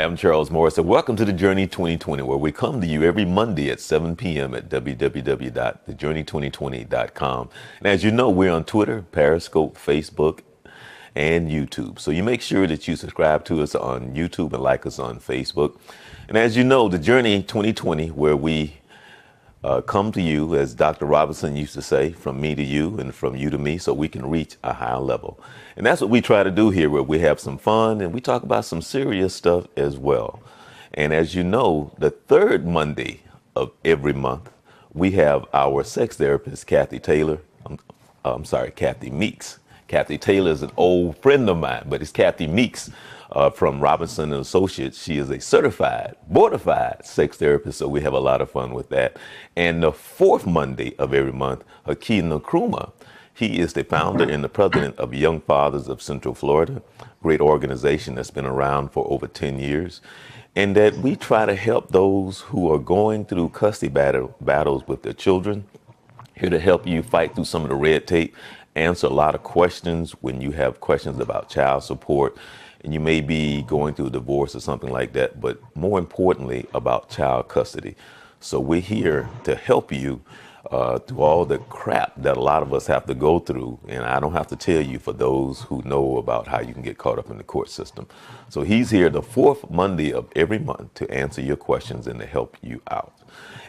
Hi, I'm Charles Morris, and welcome to the Journey 2020, where we come to you every Monday at 7 p.m. at www.thejourney2020.com. And as you know, we're on Twitter, Periscope, Facebook, and YouTube. So you make sure that you subscribe to us on YouTube and like us on Facebook. And as you know, the Journey 2020, where we come to you, as Dr. Robinson used to say, from me to you and from you to me, so we can reach a higher level. And that's what we try to do here, where we have some fun and we talk about some serious stuff as well. And as you know, the third Monday of every month, we have our sex therapist, Kathy Meeks. Kathy Taylor is an old friend of mine, but it's Kathy Meeks from Robinson and Associates. She is a certified, board-certified sex therapist, so we have a lot of fun with that. And the fourth Monday of every month, Hakeem Nkrumah, he is the founder and the president of Young Fathers of Central Florida, great organization that's been around for over 10 years. And that we try to help those who are going through custody battles with their children, here to help you fight through some of the red tape, answer a lot of questions when you have questions about child support, and you may be going through a divorce or something like that, but more importantly, about child custody. So we're here to help you through all the crap that a lot of us have to go through. And I don't have to tell you, for those who know about how you can get caught up in the court system. So he's here the fourth Monday of every month to answer your questions and to help you out.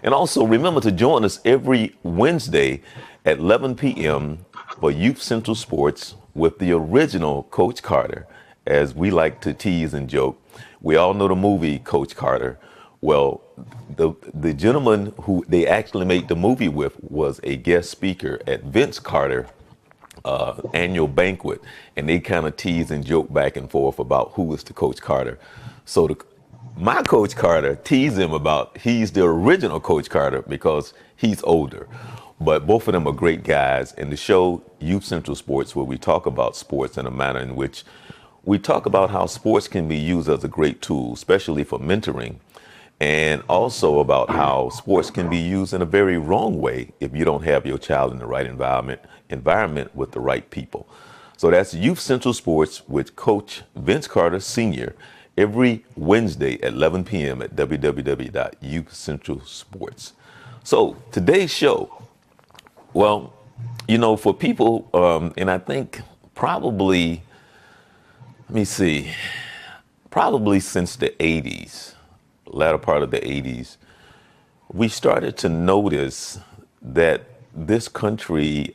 And also remember to join us every Wednesday at 11 p.m. for Youth Central Sports with the original Coach Carter. As we like to tease and joke, we all know the movie Coach Carter. Well, the gentleman who they actually made the movie with was a guest speaker at Vince Carter annual banquet, and they kind of tease and joke back and forth about who was the Coach Carter. So my Coach Carter teased him about he's the original Coach Carter because he's older. But both of them are great guys. And the show Youth Central Sports, where we talk about sports in a manner in which we talk about how sports can be used as a great tool, especially for mentoring, and also about how sports can be used in a very wrong way if you don't have your child in the right environment with the right people. So that's Youth Central Sports with Coach Vince Carter Sr. every Wednesday at 11 p.m. at www.youthcentralsports. So today's show, well, you know, for people, and I think probably, let me see, probably since the 80s, latter part of the 80s, we started to notice that this country,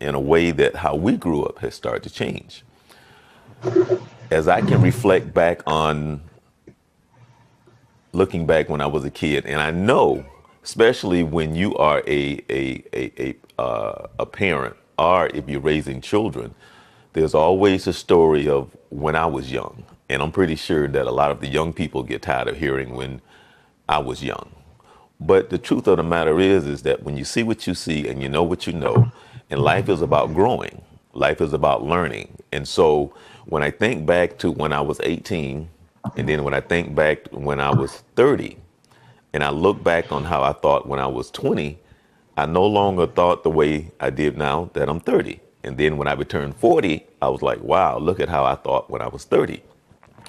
in a way that how we grew up, has started to change. As I can reflect back on looking back when I was a kid, and I know, especially when you are a parent, or if you're raising children, there's always a story of when I was young. And I'm pretty sure that a lot of the young people get tired of hearing when I was young. But the truth of the matter is that when you see what you see and you know what you know, and life is about growing, life is about learning. And so when I think back to when I was 18, and then when I think back when I was 30, and I look back on how I thought when I was 20, I no longer thought the way I did now that I'm 30. And then when I returned 40, I was like, wow, look at how I thought when I was 30.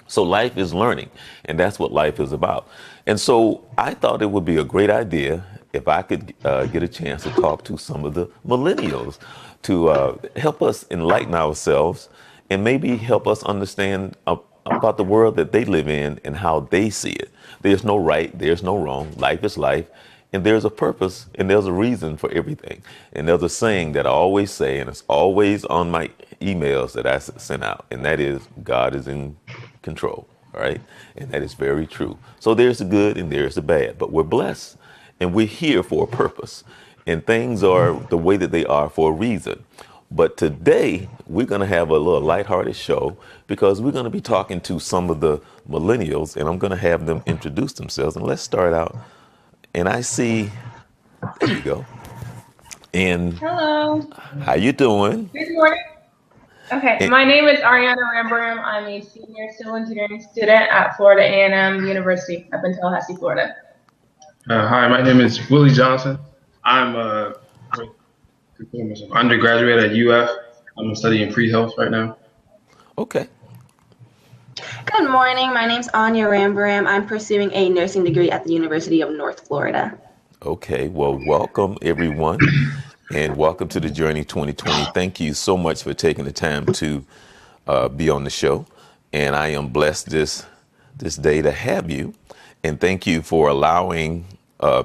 So life is learning, and that's what life is about. And so I thought it would be a great idea if I could get a chance to talk to some of the millennials to help us enlighten ourselves and maybe help us understand about the world that they live in and how they see it. There's no right, there's no wrong. Life is life. And there's a purpose and there's a reason for everything. And there's a saying that I always say, and it's always on my emails that I send out, and that is, God is in control, all right? And that is very true. So there's the good and there's the bad, but we're blessed and we're here for a purpose. And things are the way that they are for a reason. But today we're going to have a little lighthearted show because we're going to be talking to some of the millennials, and I'm going to have them introduce themselves. And let's start out. And I see, there you go. And hello. How you doing? Good morning. Okay, my name is Ariana Rambram. I'm a senior civil engineering student at Florida A&M University up in Tallahassee, Florida. Hi, my name is Willie Johnson. I'm undergraduate at UF. I'm studying pre-health right now. Okay. Good morning. My name's Anya Rambaram. I'm pursuing a nursing degree at the University of North Florida. Okay, well, welcome everyone, and welcome to the Journey 2020. Thank you so much for taking the time to be on the show, and I am blessed this day to have you, and thank you for allowing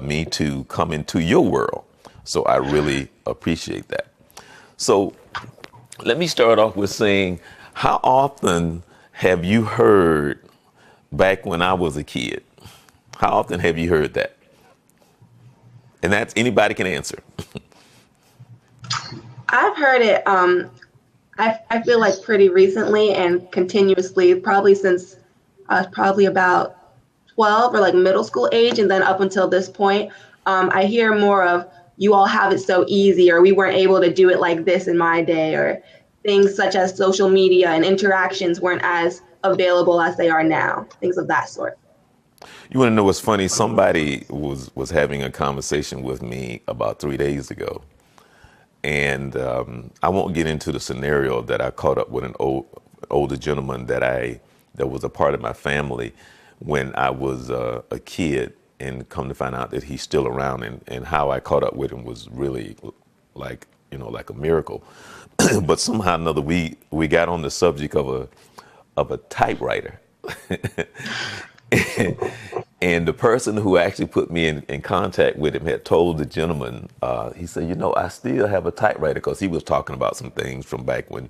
me to come into your world. So I really appreciate that. So let me start off with saying, how often have you heard back when I was a kid? How often have you heard that? And that's anybody can answer. I've heard it, I feel like pretty recently and continuously, probably since I was probably about 12 or like middle school age. And then up until this point, I hear more of, you all have it so easy, or we weren't able to do it like this in my day, or things such as social media and interactions weren't as available as they are now, things of that sort. You want to know what's funny? Somebody was having a conversation with me about 3 days ago, and I won't get into the scenario that I caught up with an older gentleman that was a part of my family when I was a kid, and come to find out that he's still around, and how I caught up with him was really like a miracle. But somehow or another we got on the subject of a typewriter. And the person who actually put me in contact with him had told the gentleman, he said, I still have a typewriter, because he was talking about some things from back when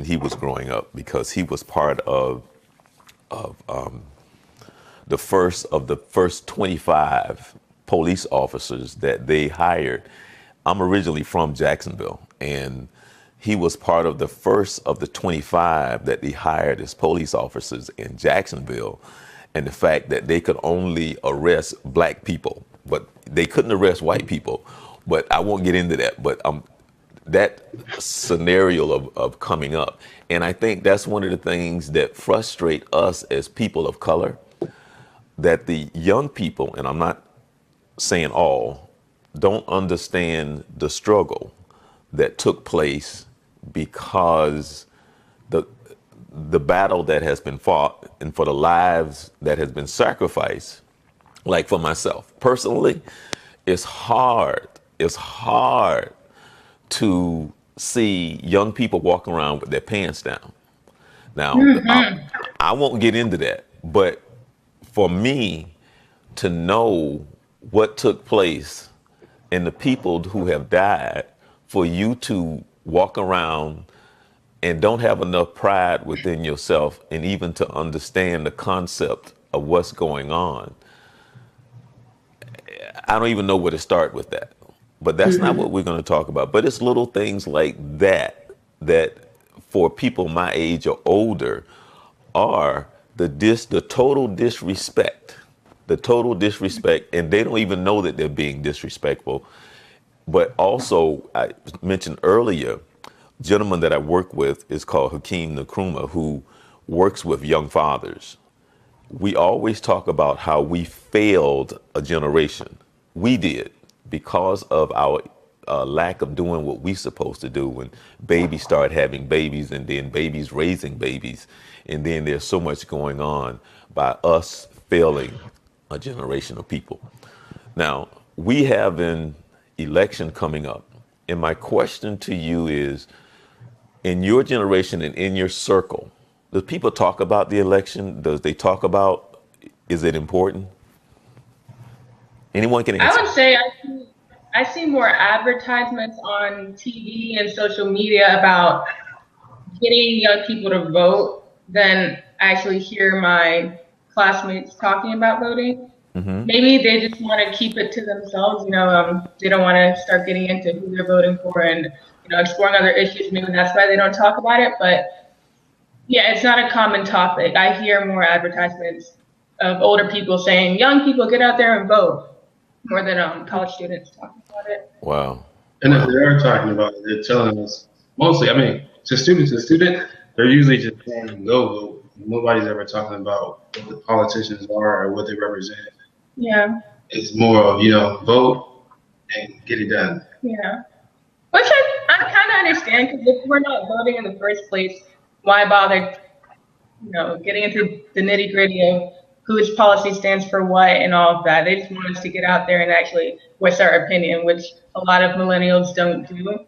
he was growing up, because he was part of the first 25 police officers that they hired. I'm originally from Jacksonville, and he was part of the first of the 25 that they hired as police officers in Jacksonville. And the fact that they could only arrest black people, but they couldn't arrest white people. But I won't get into that. But that scenario of coming up. And I think that's one of the things that frustrate us as people of color, that the young people, and I'm not saying all, don't understand the struggle that took place, because the battle that has been fought and for the lives that has been sacrificed. Like for myself personally, it's hard to see young people walking around with their pants down. Now, I won't get into that, but for me to know what took place and the people who have died, for you to walk around and don't have enough pride within yourself, and even to understand the concept of what's going on, I don't even know where to start with that. But that's not what we're going to talk about. But it's little things like that for people my age or older are the total disrespect. The total disrespect, and they don't even know that they're being disrespectful. But also, I mentioned earlier, gentleman that I work with is called Hakeem Nkrumah, who works with young fathers. We always talk about how we failed a generation. We did, because of our lack of doing what we supposed to do, when babies start having babies, and then babies raising babies. And then there's so much going on by us failing a generation of people. Now, we have an election coming up. And my question to you is, in your generation and in your circle, do people talk about the election? Does they talk about, is it important? Anyone can answer. I would say I see more advertisements on TV and social media about getting young people to vote than actually hear my classmates talking about voting. Maybe they just want to keep it to themselves. They don't want to start getting into who they're voting for and exploring other issues. Maybe that's why they don't talk about it. But yeah, it's not a common topic. I hear more advertisements of older people saying, "Young people, get out there and vote," more than college students talking about it. Wow. And if they are talking about it, they're telling us mostly, to student, they're usually just saying go vote. Nobody's ever talking about what the politicians are or what they represent. Yeah. It's more of, vote and get it done. Yeah. Which I kind of understand, because if we're not voting in the first place, why bother getting into the nitty gritty of whose policy stands for what and all of that. They just want us to get out there and actually voice our opinion, which a lot of millennials don't do.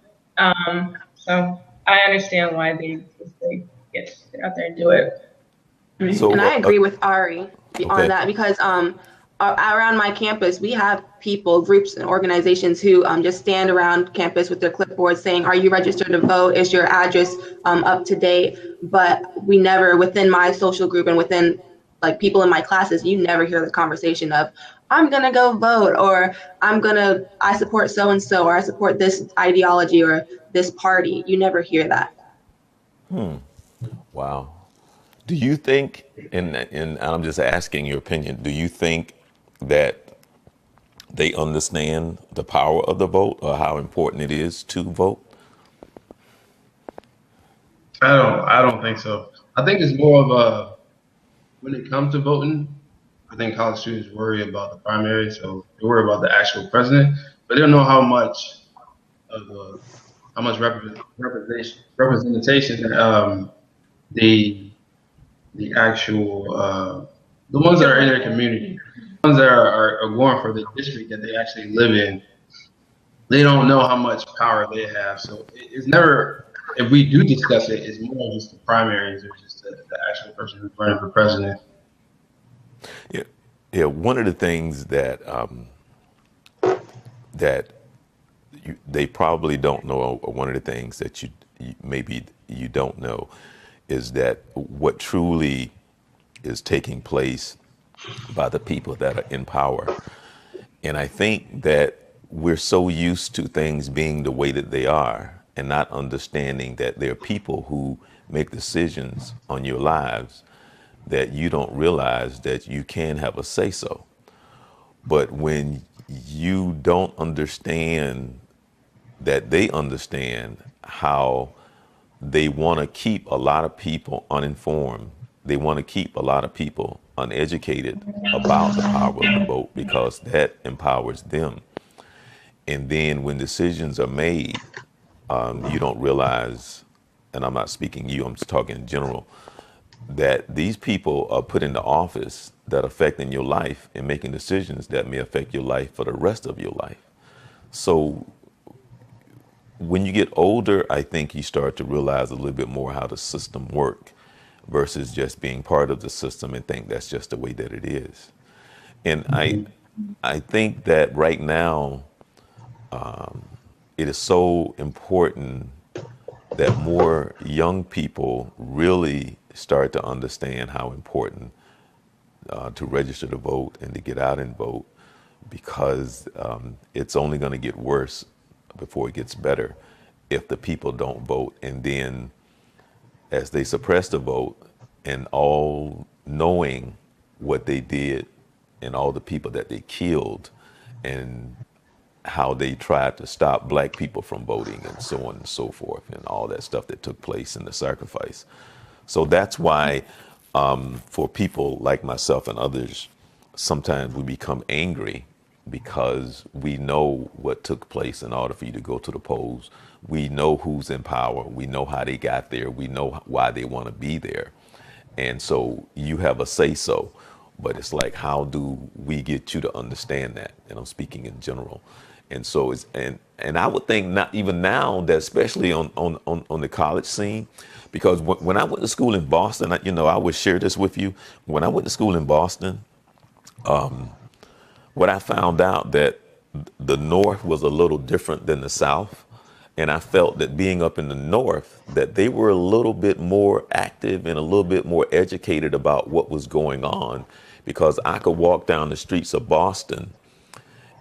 So I understand why they get out there and do it. So, And I agree with Ari okay. on that because around my campus, we have people, groups, and organizations who just stand around campus with their clipboards saying, "Are you registered to vote? Is your address up to date?" But we never, within my social group and within like people in my classes, you never hear the conversation of, "I'm gonna go vote," or I support so and so," or "I support this ideology or this party." You never hear that. Wow. Do you think, and I'm just asking your opinion, do you think that they understand the power of the vote or how important it is to vote? I don't think so. I think it's more of a, when it comes to voting, I think college students worry about the primary, so they worry about the actual president, but they don't know how much of representation that the actual the ones that are in their community, the ones that are going for the district that they actually live in, they don't know how much power they have. So it's never, if we do discuss it, it's more just the primaries or just the actual person who's running for president. Yeah, yeah. One of the things that they probably don't know, or one of the things that maybe you don't know, is that what truly is taking place by the people that are in power. And I think that we're so used to things being the way that they are and not understanding that there are people who make decisions on your lives that you don't realize that you can have a say so. But when you don't understand that they understand how they want to keep a lot of people uninformed, they want to keep a lot of people uneducated about the power of the vote because that empowers them. And then when decisions are made, you don't realize, and I'm not speaking you, I'm just talking in general, that these people are put into office that are affecting your life and making decisions that may affect your life for the rest of your life. So when you get older, I think you start to realize a little bit more how the system works versus just being part of the system and think that's just the way that it is. And I think that right now it is so important that more young people really start to understand how important to register to vote and to get out and vote, because it's only going to get worse before it gets better if the people don't vote. And then as they suppress the vote and all knowing what they did and all the people that they killed and how they tried to stop black people from voting and so on and so forth and all that stuff that took place in the sacrifice. So that's why for people like myself and others, sometimes we become angry because we know what took place in order for you to go to the polls. We know who's in power. We know how they got there. We know why they want to be there. And so you have a say so, but it's like, how do we get you to understand that? And I'm speaking in general. And so and I would think not even now that especially on the college scene, because when I went to school in Boston, I would share this with you. When I went to school in Boston, what I found out that the North was a little different than the South. And I felt that being up in the North, that they were a little bit more active and a little bit more educated about what was going on, because I could walk down the streets of Boston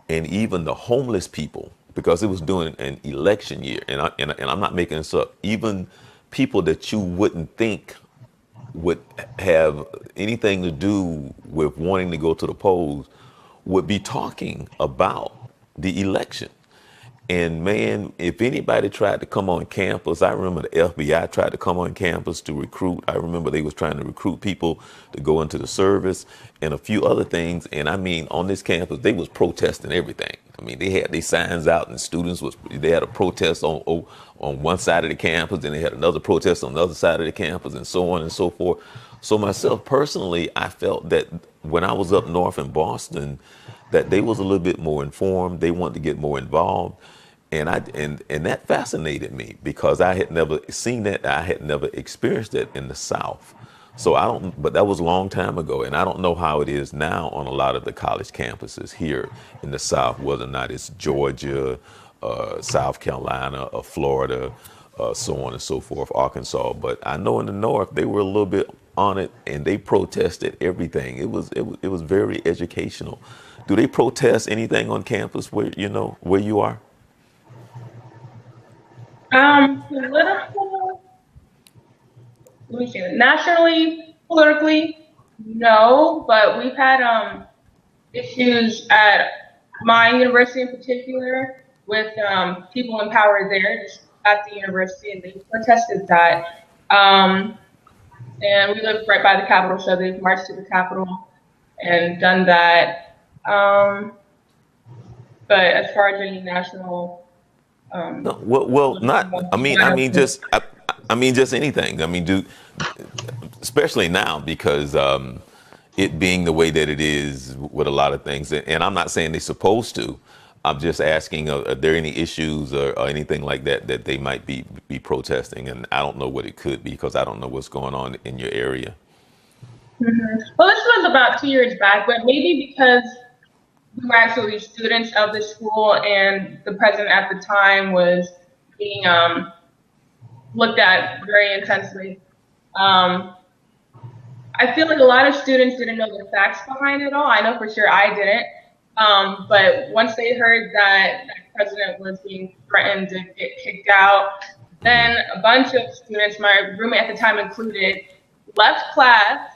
and even the homeless people, because it was during an election year. And I'm not making this up. Even people that you wouldn't think would have anything to do with wanting to go to the polls would be talking about the election. And man, if anybody tried to come on campus, I remember the FBI tried to come on campus to recruit. I remember they was trying to recruit people to go into the service and a few other things. And I mean, on this campus, they was protesting everything. I mean, they had these signs out, and they had a protest on one side of the campus, and they had another protest on the other side of the campus, and so on and so forth. So myself personally, I felt that when I was up north in Boston, that they was a little bit more informed. They wanted to get more involved. And that fascinated me because I had never seen that. I had never experienced it in the South. So but that was a long time ago. And I don't know how it is now on a lot of the college campuses here in the South, whether or not it's Georgia, South Carolina, or Florida, so on and so forth, Arkansas. But I know in the North, they were a little bit on it and they protested everything. It was very educational. Do they protest anything on campus where you are? Political, let me see, nationally, politically, no, but we've had issues at my university in particular with people in power there, just at the university, and they protested that. And we live right by the Capitol, so they've marched to the Capitol and done that. But as far as any national, No, well, not. I mean, just anything. I mean, especially now because it being the way that it is with a lot of things. And I'm not saying they're supposed to. I'm just asking, are there any issues or anything like that that they might be protesting? And I don't know what it could be because I don't know what's going on in your area. Mm-hmm. Well, this was about 2 years back, but maybe because we were actually students of the school and the president at the time was being looked at very intensely. I feel like a lot of students didn't know the facts behind it all. I know for sure I didn't. But once they heard that the president was being threatened to get kicked out, then a bunch of students, my roommate at the time included, left class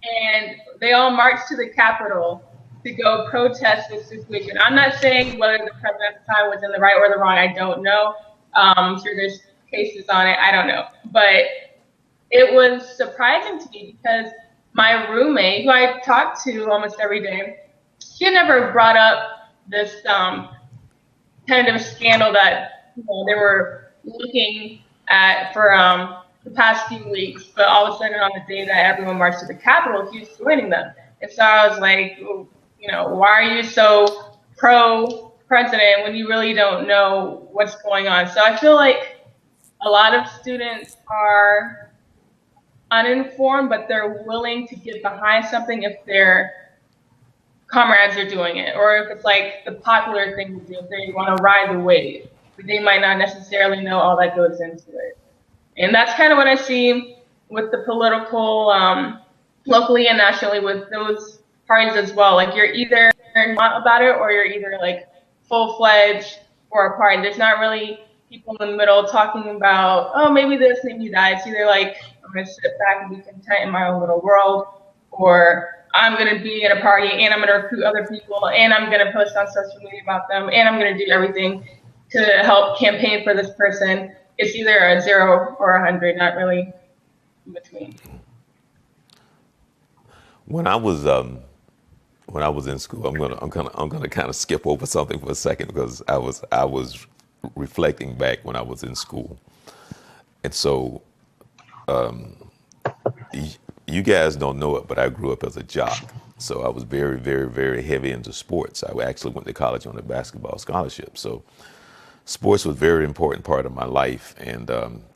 and they all marched to the Capitol to go protest this situation. I'm not saying whether the president at the time was in the right or the wrong. I don't know. I'm sure there's cases on it. I don't know. But it was surprising to me because my roommate, who I talked to almost every day, she had never brought up this tentative scandal that they were looking at for the past few weeks. But all of a sudden, on the day that everyone marched to the Capitol, he was joining them. And so I was like, why are you so pro-president when you really don't know what's going on? So I feel like a lot of students are uninformed, but they're willing to get behind something if their comrades are doing it, or if it's like the popular thing to do, if they want to ride the wave. But they might not necessarily know all that goes into it. And that's kind of what I see with the political, locally and nationally, with those parties as well. Like you're either not about it or you're either like full-fledged for a party. There's not really people in the middle talking about, oh, maybe this, maybe that. It's either like, I'm going to sit back and be content in my own little world, or I'm going to be at a party and I'm going to recruit other people and I'm going to post on social media about them and I'm going to do everything to help campaign for this person. It's either a 0 or 100, not really in between. When I was in school, I'm gonna kind of skip over something for a second because I was reflecting back when I was in school, and so you guys don't know it, but I grew up as a jock, so I was very, very, very heavy into sports. I actually went to college on a basketball scholarship, so sports was a very important part of my life, and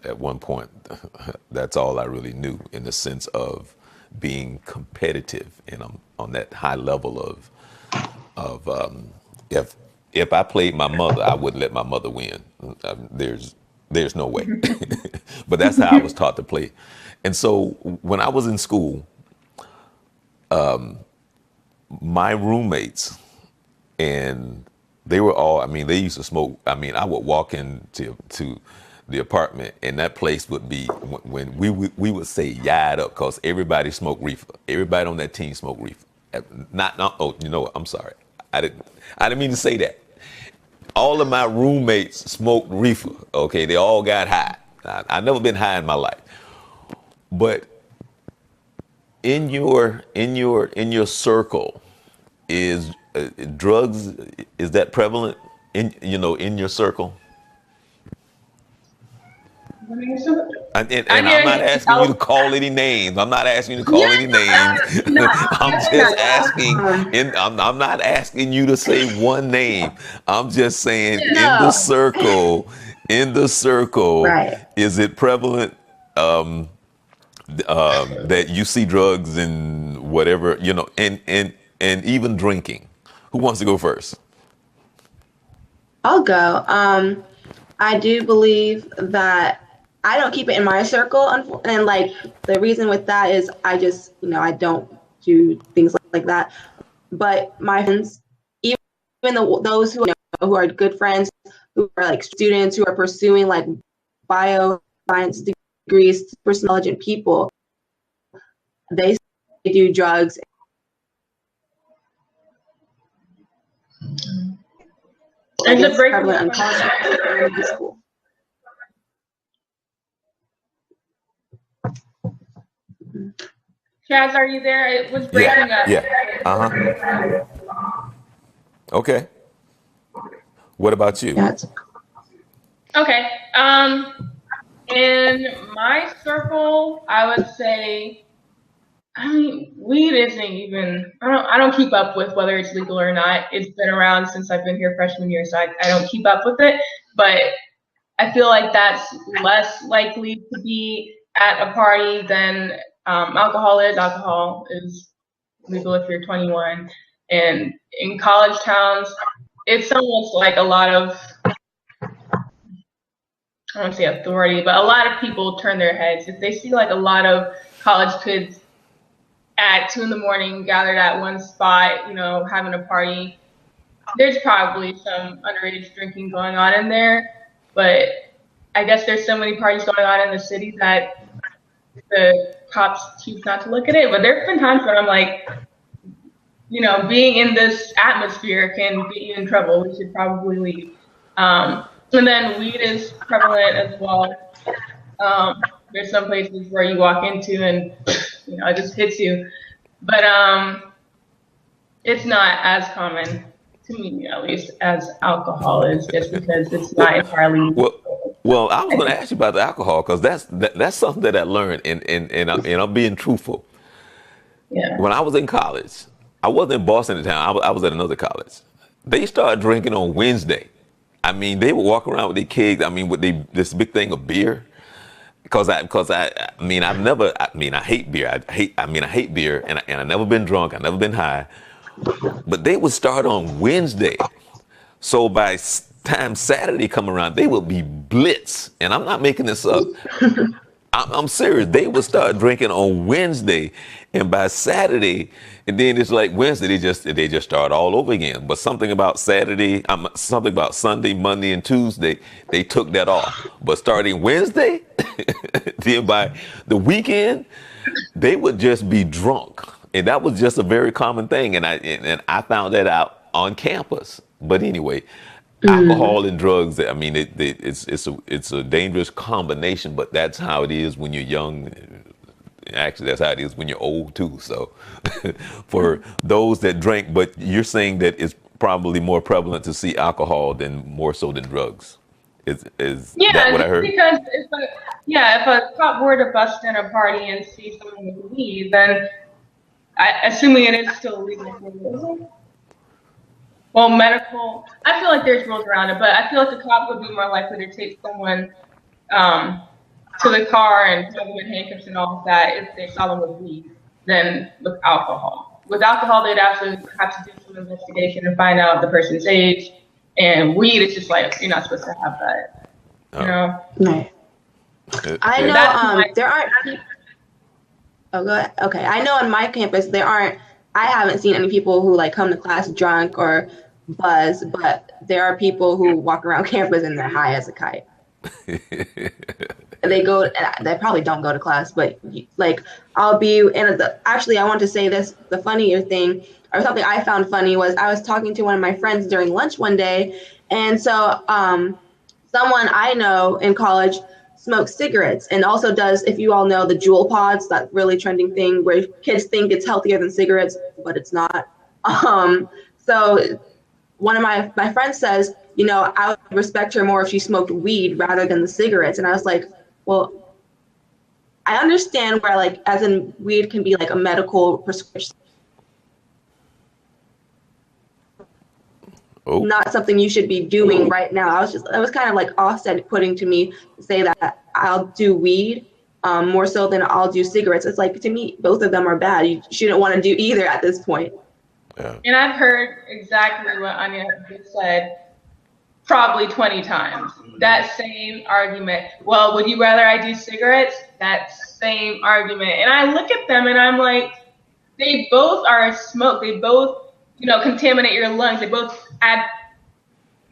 at one point, that's all I really knew in the sense of being competitive and on that high level of if I played my mother, I wouldn't let my mother win. There's no way. But that's how I was taught to play. And so when I was in school, my roommates, and they were all, they used to smoke. I would walk into the apartment, and that place would be, when we would say "yad up," because everybody smoked reefer. Everybody on that team smoked reefer. I'm sorry. I didn't mean to say that. all of my roommates smoked reefer. Okay, they all got high. I've never been high in my life, but in your circle, is drugs, is that prevalent in your circle? And I'm not asking you to call any names. I'm not asking you to call any names. I'm just asking. I'm not asking you to say one name. I'm just saying in the circle. In the circle, Right. is it prevalent that you see drugs and whatever, and even drinking? Who wants to go first? I'll go. I do believe that I don't keep it in my circle, and like the reason with that is I just, I don't do things like that. But my friends, even those who are good friends, who are like students who are pursuing like bioscience degrees, super intelligent people, they do drugs. There's a break in college and school. Chaz, are you there? It was breaking up. Yeah. Okay. What about you? Yeah, Okay. In my circle, I would say, weed isn't even. I don't keep up with whether it's legal or not. It's been around since I've been here freshman year, so I don't keep up with it. But I feel like that's less likely to be at a party than alcohol is. Alcohol is legal if you're 21, and in college towns, it's almost like a lot of, I don't say authority, but a lot of people turn their heads if they see like a lot of college kids at 2 a.m. gathered at one spot, having a party. There's probably some underage drinking going on in there, but I guess there's so many parties going on in the city that the cops choose not to look at it. But there's been times when I'm like, being in this atmosphere can get you in trouble. We should probably leave. And then weed is prevalent as well. There's some places where you walk into and it just hits you. But it's not as common, to me at least, as alcohol is, just because it's not entirely. Well, I was going to ask you about the alcohol, because that's something that I learned, and I'm being truthful. Yeah. When I was in college, I wasn't in Boston at the time. I was at another college. They started drinking on Wednesday. They would walk around with their kegs. With this big thing of beer. I hate beer. I hate beer, and I've never been drunk. I've never been high. But they would start on Wednesday. So by time Saturday come around, they would be blitz. And I'm not making this up. I'm serious. They would start drinking on Wednesday, and by Saturday, and then it's like Wednesday, they just start all over again. But something about Saturday, something about Sunday, Monday, and Tuesday, they took that off. But starting Wednesday, then by the weekend, they would just be drunk, and that was just a very common thing. And I found that out on campus. But anyway. Alcohol and drugs, it's a dangerous combination, but that's how it is when you're young. Actually, that's how it is when you're old too. So for those that drink, but you're saying that it's probably more prevalent to see alcohol more so than drugs. Is that what I heard? Because if a cop were to bust in a party and see someone with weed, then assuming it is still illegal for them. Well, medical, I feel like there's rules around it, but I feel like the cop would be more likely to take someone to the car and put them in handcuffs and all of that if they saw them with weed than with alcohol. With alcohol, they'd actually have to do some investigation and find out the person's age. And weed, it's just like, you're not supposed to have that. Right. I know there aren't people. Oh, go ahead. Okay. I know on my campus, I haven't seen any people who like come to class drunk or buzz, but there are people who walk around campus and they're high as a kite. They probably don't go to class, but like I'll be actually I want to say this, the funnier thing or something I found funny was I was talking to one of my friends during lunch one day And so someone I know in college smokes cigarettes and also does, if you all know the Juul pods, that really trending thing where kids think it's healthier than cigarettes, but it's not. So one of my friends says, you know, I would respect her more if she smoked weed rather than the cigarettes. And I was like, well, I understand where, like, as in weed can be like a medical prescription. Oh. Not something you should be doing right now. It was kind of like off-putting to me to say that I'll do weed more so than I'll do cigarettes. It's like, to me, both of them are bad. You shouldn't want to do either at this point. Yeah. And I've heard exactly what Anya just said probably 20 times. That same argument. Well, would you rather I do cigarettes? That same argument. And I look at them and I'm like, they both are smoke. They both, you know, contaminate your lungs. They both add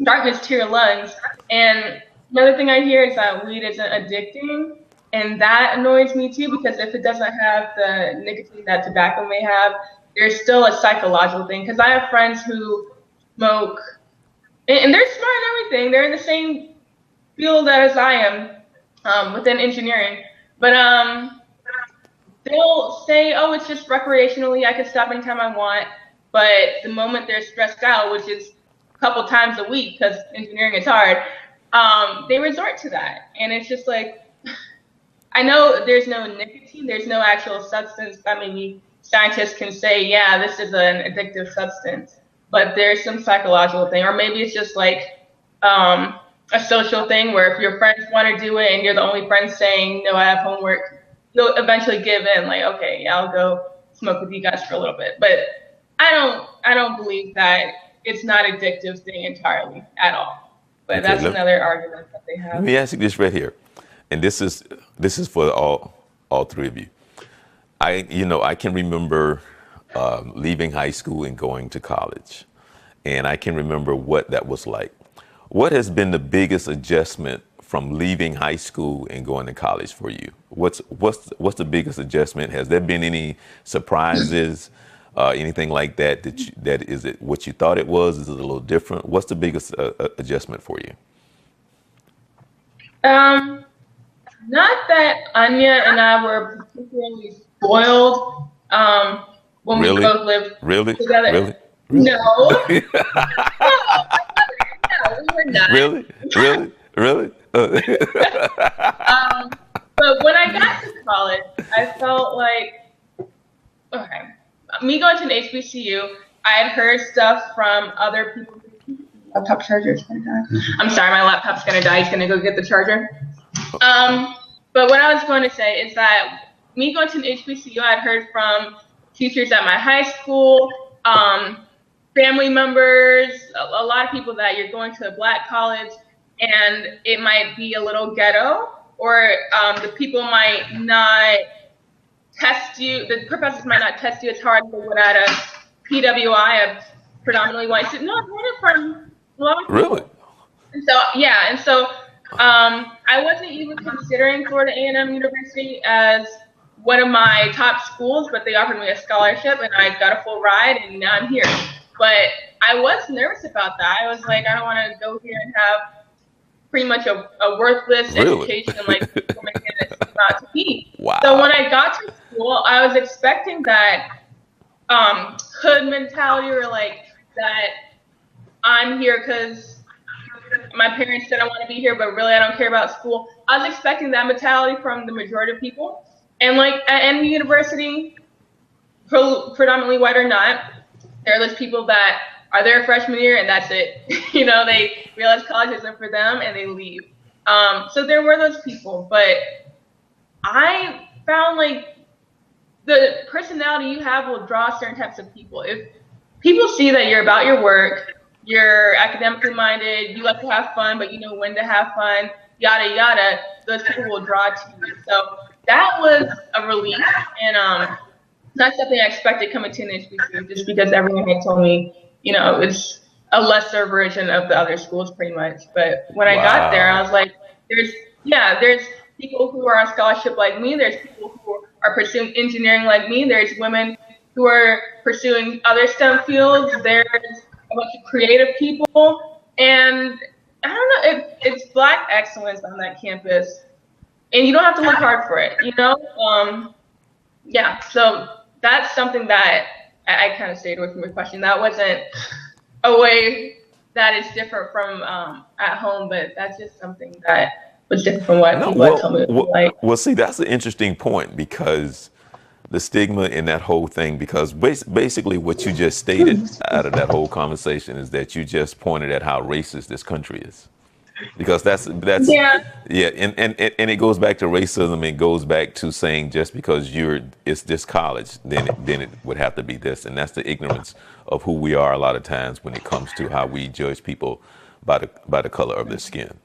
darkness to your lungs. And another thing I hear is that weed isn't addicting. And that annoys me too, because if it doesn't have the nicotine that tobacco may have, there's still a psychological thing. Because I have friends who smoke, and they're smart and everything. They're in the same field as I am within engineering. But they'll say, oh, it's just recreationally. I can stop anytime I want. But the moment they're stressed out, which is a couple times a week because engineering is hard, they resort to that. And it's just like, I know there's no nicotine, there's no actual substance that maybe scientists can say, yeah, this is an addictive substance. But there's some psychological thing, or maybe it's just like a social thing where if your friends want to do it and you're the only friend saying, no, I have homework, you'll eventually give in, like, okay, yeah, I'll go smoke with you guys for a little bit. But I don't believe that it's not addictive thing entirely at all. But Okay, that's another argument that they have. Let me ask you this right here, and this is for all three of you. I can remember leaving high school and going to college, and I can remember what that was like. What has been the biggest adjustment from leaving high school and going to college for you? What's the biggest adjustment? Has there been any surprises? Anything like that? That is it what you thought it was? Is it a little different? What's the biggest adjustment for you? Not that Anya and I were particularly spoiled when we both lived together. Really? No. No, we were not. Really? But when I got to college, I felt like, okay, me going to an HBCU, I had heard stuff from other people. Laptop charger's gonna die. I'm sorry, my laptop's gonna die. He's gonna go get the charger. But what I was going to say is that me going to an HBCU, I had heard from teachers at my high school, family members, a lot of people that you're going to a black college and it might be a little ghetto, or the people might not test you, the professors might not test you as hard as they would at a PWI, a predominantly white student. No, I've heard it from a lot of people. Really? And so, yeah, and so I wasn't even considering Florida A&M University as one of my top schools, but they offered me a scholarship and I got a full ride and now I'm here. But I was nervous about that. I was like, I don't want to go here and have pretty much a worthless education like it's about to be. Wow. So when I got to school, I was expecting that hood mentality, or like that I'm here because my parents said I want to be here, but really I don't care about school. I was expecting that mentality from the majority of people. And like at any university, predominantly white or not, there are those people that are there freshman year and that's it. You know, they realize college isn't for them and they leave. So there were those people, but I found like the personality you have will draw certain types of people. If people see that you're about your work, you're academically minded, you like to have fun, but you know when to have fun, yada, yada, those people will draw to you. So that was a relief, and not something I expected coming to an HBCU, just because everyone had told me, you know, it's a lesser version of the other schools pretty much. But when I got there, I was like, there's people who are on scholarship like me, there's people who are pursuing engineering like me, there's women who are pursuing other STEM fields, there's a bunch of creative people, And I don't know, it's Black excellence on that campus, and you don't have to look hard for it, you know? Yeah, so that's something that I kind of stayed away from your question. That wasn't a way that is different from at home, but that's just something that was different from what No, people had told me. well, see, that's an interesting point because the stigma in that whole thing, because basically what you just stated out of that whole conversation is that you just pointed at how racist this country is. Because that's Yeah. yeah, and it goes back to racism. It goes back to saying just because it's this college, then it would have to be this, and that's the ignorance of who we are a lot of times when it comes to how we judge people by the color of their skin.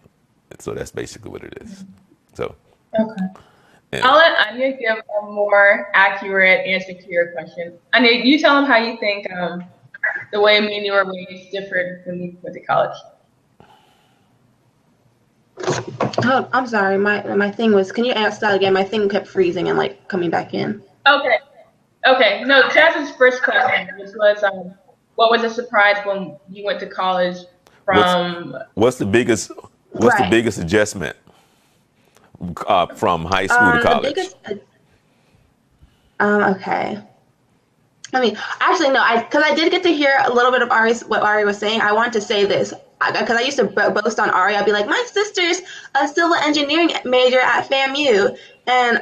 And so that's basically what it is. So Okay. yeah. I'll let Anya give a more accurate answer to your question. Anya, you tell them how you think the way me and you were raised differed when we went to college. Oh, I'm sorry. My thing was. Can you ask that again? My thing kept freezing and like coming back in. Okay. Okay. No, Chaz's first question, which was what was a surprise when you went to college from What's the biggest adjustment from high school to college? The biggest. Okay. Actually, no, because I did get to hear a little bit of what Ari was saying. I want to say this because I used to boast on Ari. I'd be like, my sister's a civil engineering major at FAMU, and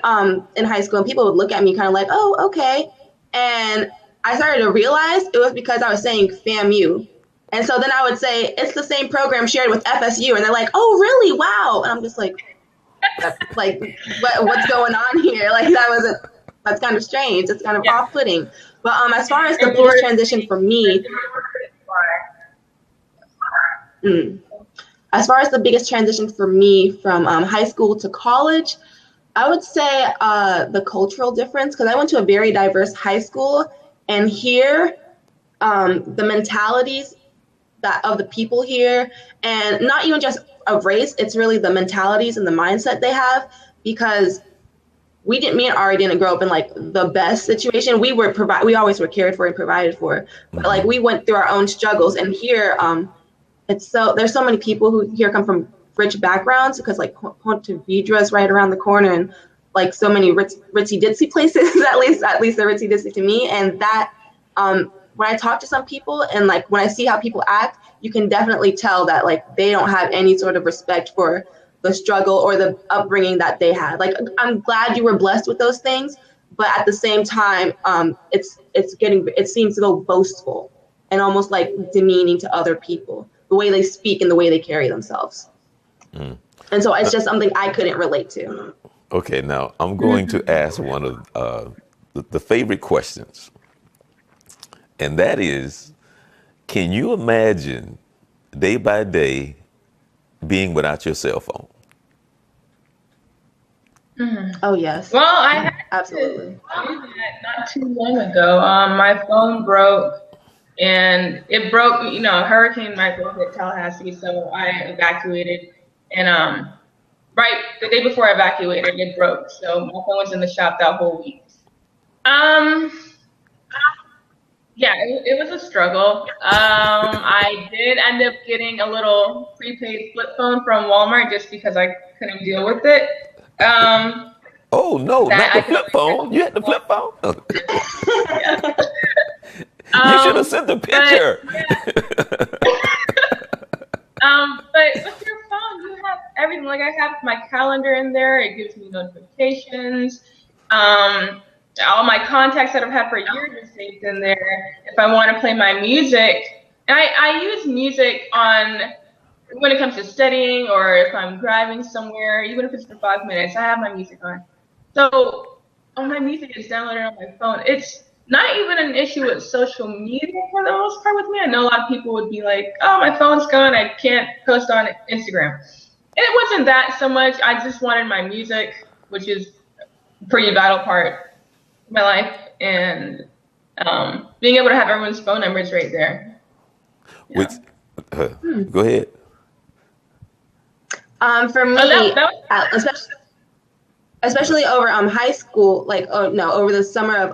in high school, and people would look at me kind of like, oh, okay. And I started to realize it was because I was saying FAMU, and so then I would say it's the same program shared with FSU, and they're like, oh, really? Wow. And I'm just like what's going on here? Like that's kind of strange. It's kind of off-putting. But as far as the biggest transition for me, as far as the biggest transition for me from high school to college, I would say the cultural difference, because I went to a very diverse high school, and here the mentalities of the people here, and not even just of race, it's really the mentalities and the mindset they have, because me and Ari didn't grow up in like the best situation. We always were cared for and provided for, but like we went through our own struggles. And here, there's so many people who here come from rich backgrounds, because like Ponte Vedra is right around the corner, and like so many ritzy ditzy places, at least they're ritzy ditzy to me. And that when I talk to some people and like when I see how people act, you can definitely tell that like they don't have any sort of respect for the struggle or the upbringing that they had. Like, I'm glad you were blessed with those things, but at the same time, it seems to go boastful and almost like demeaning to other people, the way they speak and the way they carry themselves. And so it's just something I couldn't relate to. Okay, now I'm going to ask one of the favorite questions, and that is, can you imagine day by day being without your cell phone? Oh yes. Well, I had absolutely to do that not too long ago. My phone broke, and it broke. You know, Hurricane Michael hit Tallahassee, so I evacuated, and right the day before I evacuated, it broke. So my phone was in the shop that whole week. Yeah, it was a struggle. I did end up getting a little prepaid flip phone from Walmart just because I couldn't deal with it. Oh no, not the flip phone. You had the flip phone? You should have sent the picture. But with your phone, you have everything. Like, I have my calendar in there. It gives me notifications. All my contacts that I've had for years are saved in there. If I want to play my music, and I use music when it comes to studying, or if I'm driving somewhere, even if it's for 5 minutes, I have my music on. So all my music is downloaded on my phone. It's not even an issue with social media for the most part with me. I know a lot of people would be like, oh, my phone's gone, I can't post on Instagram. And it wasn't that so much. I just wanted my music, which is a pretty vital part of my life, and being able to have everyone's phone numbers right there. Yeah. Go ahead. For me, especially. especially over high school, like, oh no, over the summer of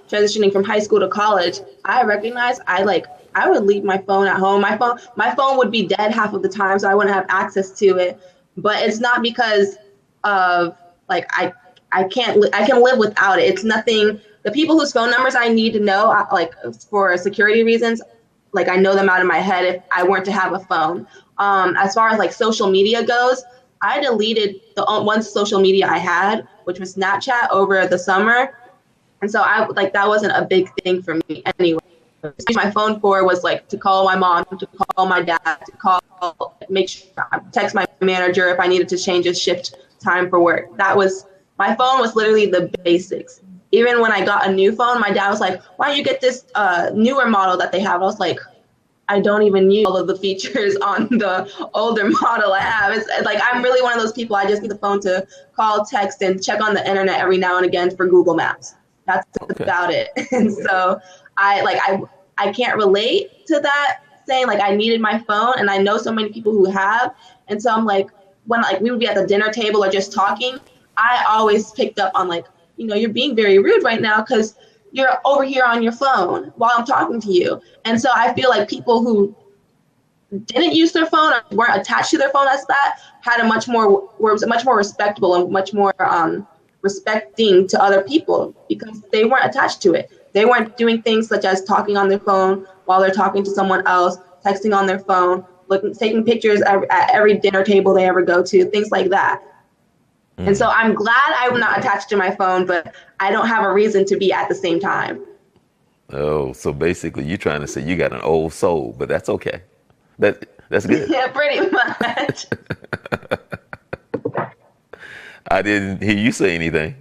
transitioning from high school to college, I recognized I would leave my phone at home. My phone would be dead half of the time, so I wouldn't have access to it. But it's not because of like I can live without it. It's nothing. The people whose phone numbers I need to know, like for security reasons, like I know them out of my head if I weren't to have a phone. As far as like social media goes, I deleted the one social media I had, which was Snapchat, over the summer, and so I like that wasn't a big thing for me anyway. My phone for was like to call my mom, to call my dad, to call, make sure, text my manager if I needed to change his shift time for work. That was, my phone was literally the basics. Even when I got a new phone, my dad was like, why don't you get this newer model that they have? I was like, I don't even use all of the features on the older model I have. It's like, I'm really one of those people, I just need the phone to call, text, and check on the internet every now and again for Google Maps. That's about it. And so I can't relate to that, saying like I needed my phone, and I know so many people who have. And so I'm like, when like we would be at the dinner table or just talking, I always picked up on like, you're being very rude right now because you're over here on your phone while I'm talking to you. And so I feel like people who didn't use their phone or weren't attached to their phone as that had were much more respectable and much more respecting to other people because they weren't attached to it. They weren't doing things such as talking on their phone while they're talking to someone else, texting on their phone, taking pictures at every dinner table they ever go to, things like that. And so I'm glad I'm not attached to my phone, but I don't have a reason to be at the same time. Oh, so basically you're trying to say you got an old soul, but that's okay. That's good. Yeah, pretty much. I didn't hear you say anything.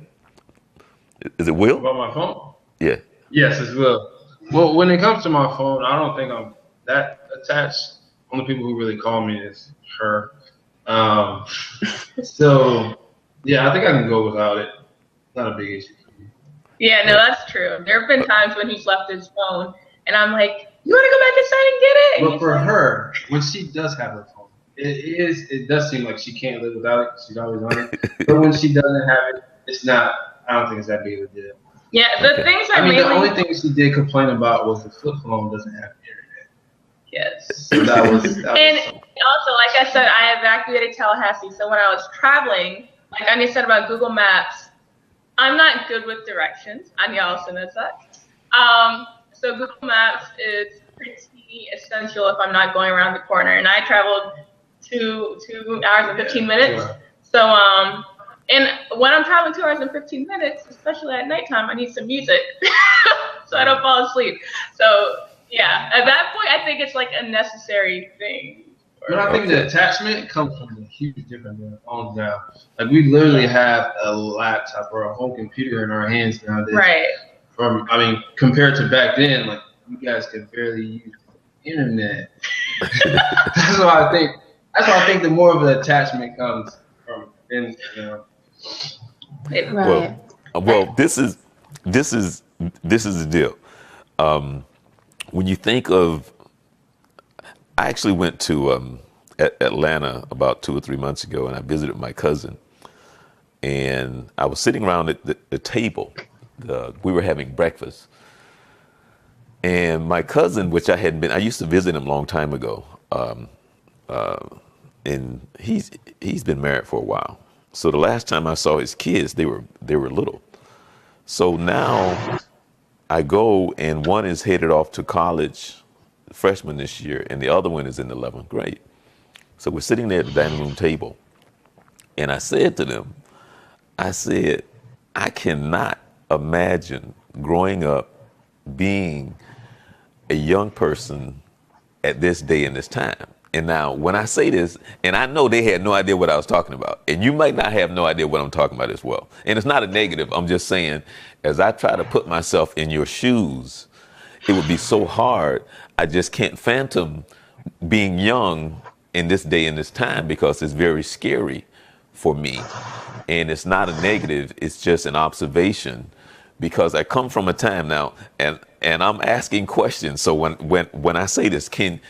Is it Will? About my phone? Yeah. Yes, it's Will. Well, when it comes to my phone, I don't think I'm that attached. Only people who really call me is her. So, yeah, I think I can go without it. Not a big issue for me. Yeah, no, that's true. There have been times when he's left his phone, and I'm like, you want to go back inside and get it? And But for her, when she does have her phone, it does seem like she can't live without it. She's always on it. But when she doesn't have it, it's not. I don't think it's that big of a deal. Yeah, the things I mean, mainly. the only thing she did complain about was the flip phone doesn't have internet. Yes. So that was And also, like I said, I evacuated Tallahassee. So when I was traveling, like Anya said about Google Maps, I'm not good with directions. Anya also knows that. So Google Maps is pretty essential if I'm not going around the corner. And I traveled 2 hours and 15 minutes. Sure. So and when I'm traveling 2 hours and 15 minutes, especially at nighttime, I need some music so I don't fall asleep. So yeah, at that point, I think it's like a necessary thing. But I think the attachment comes from a huge difference than phones now. Like we literally have a laptop or a whole computer in our hands nowadays. Right. Compared to back then, like you guys could barely use the internet. That's why I think the more of the attachment comes from. And, Right. Well, this is the deal. When you think of, I actually went to Atlanta about 2 or 3 months ago, and I visited my cousin, and I was sitting around at the table. We were having breakfast, and my cousin, which I used to visit him a long time ago, and he's been married for a while. So the last time I saw his kids, they were little. So now I go, and one is headed off to college, freshman this year, and the other one is in the 11th grade. So we're sitting there at the dining room table, and I said to them, I cannot imagine growing up being a young person at this day and this time. And now when I say this, and I know they had no idea what I was talking about, and you might not have no idea what I'm talking about as well. And it's not a negative. I'm just saying, as I try to put myself in your shoes, it would be so hard. I just can't fathom being young in this day and this time because it's very scary for me. And it's not a negative. It's just an observation because I come from a time now, and I'm asking questions. So when I say this, can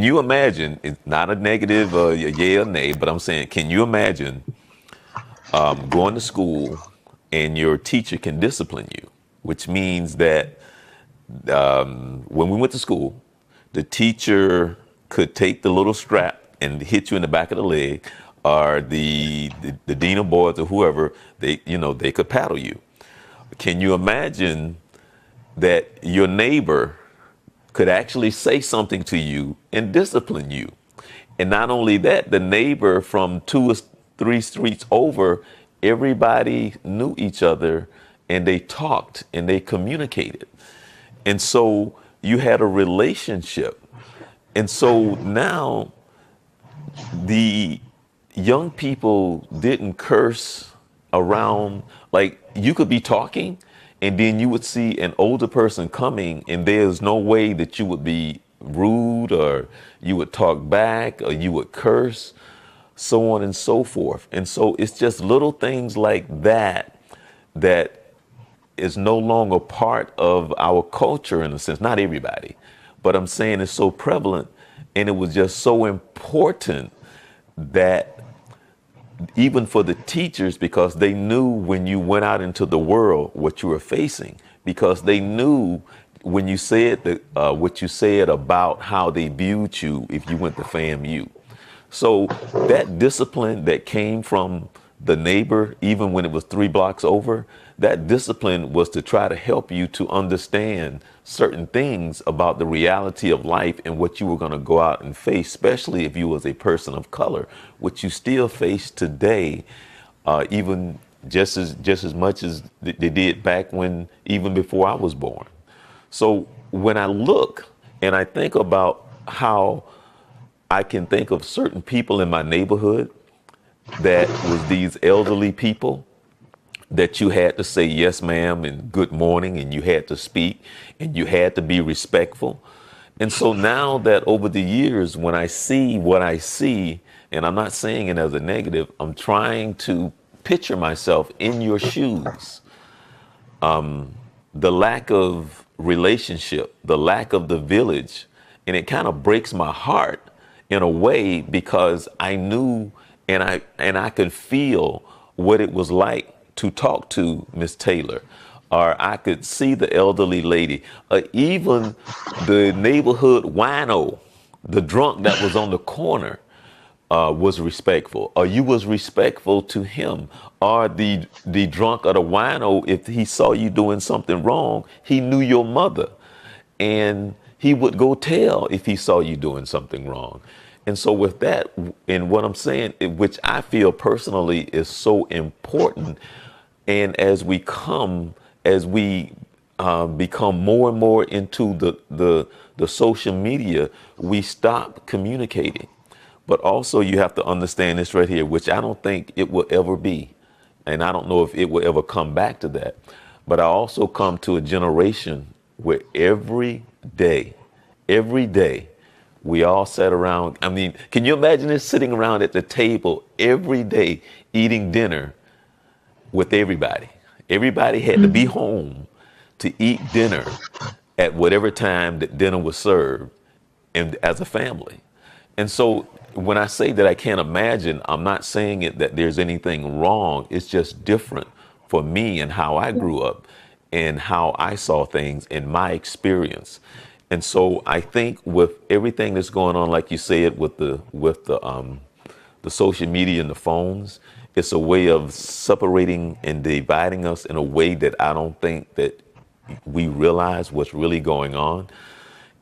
you imagine, it's not a negative, a yay or nay, but I'm saying, can you imagine going to school and your teacher can discipline you, which means that when we went to school, the teacher could take the little strap and hit you in the back of the leg, or the dean of boards or whoever, they could paddle you. Can you imagine that your neighbor could actually say something to you and discipline you? And not only that, the neighbor from 2 or 3 streets over, everybody knew each other and they talked and they communicated. And so you had a relationship. And so now the young people didn't curse around. Like, you could be talking and then you would see an older person coming and there's no way that you would be rude or you would talk back or you would curse, so on and so forth. And so it's just little things like that that is no longer part of our culture, in a sense. Not everybody, but I'm saying it's so prevalent, and it was just so important that even for the teachers, because they knew when you went out into the world what you were facing, because they knew when you said what you said about how they viewed you if you went to FAMU. So that discipline that came from the neighbor, even when it was 3 blocks over, that discipline was to try to help you to understand certain things about the reality of life and what you were going to go out and face, especially if you was a person of color, which you still face today, even just as much as they did back when, even before I was born. So when I look and I think about how I can think of certain people in my neighborhood that was these elderly people that you had to say yes ma'am and good morning, and you had to speak and you had to be respectful. And so now that over the years, when I see what I see, and I'm not saying it as a negative, I'm trying to picture myself in your shoes. The lack of relationship, the lack of the village, and it kind of breaks my heart in a way, because I knew and I could feel what it was like to talk to Miss Taylor, or I could see the elderly lady, or even the neighborhood wino, the drunk that was on the corner, was respectful, or you was respectful to him, or the drunk or the wino, if he saw you doing something wrong, he knew your mother, and he would go tell if he saw you doing something wrong. And so with that, and what I'm saying, which I feel personally is so important, and as we become more and more into the social media, we stop communicating. But also you have to understand this right here, which I don't think it will ever be. And I don't know if it will ever come back to that. But I also come to a generation where every day, we all sat around. I mean, can you imagine this, sitting around at the table every day, eating dinner with everybody? Everybody had to be home to eat dinner at whatever time that dinner was served, and as a family. And so when I say that I can't imagine, I'm not saying it that there's anything wrong. It's just different for me and how I grew up and how I saw things in my experience. And so I think with everything that's going on, like you said, with the social media and the phones, it's a way of separating and dividing us in a way that I don't think that we realize what's really going on.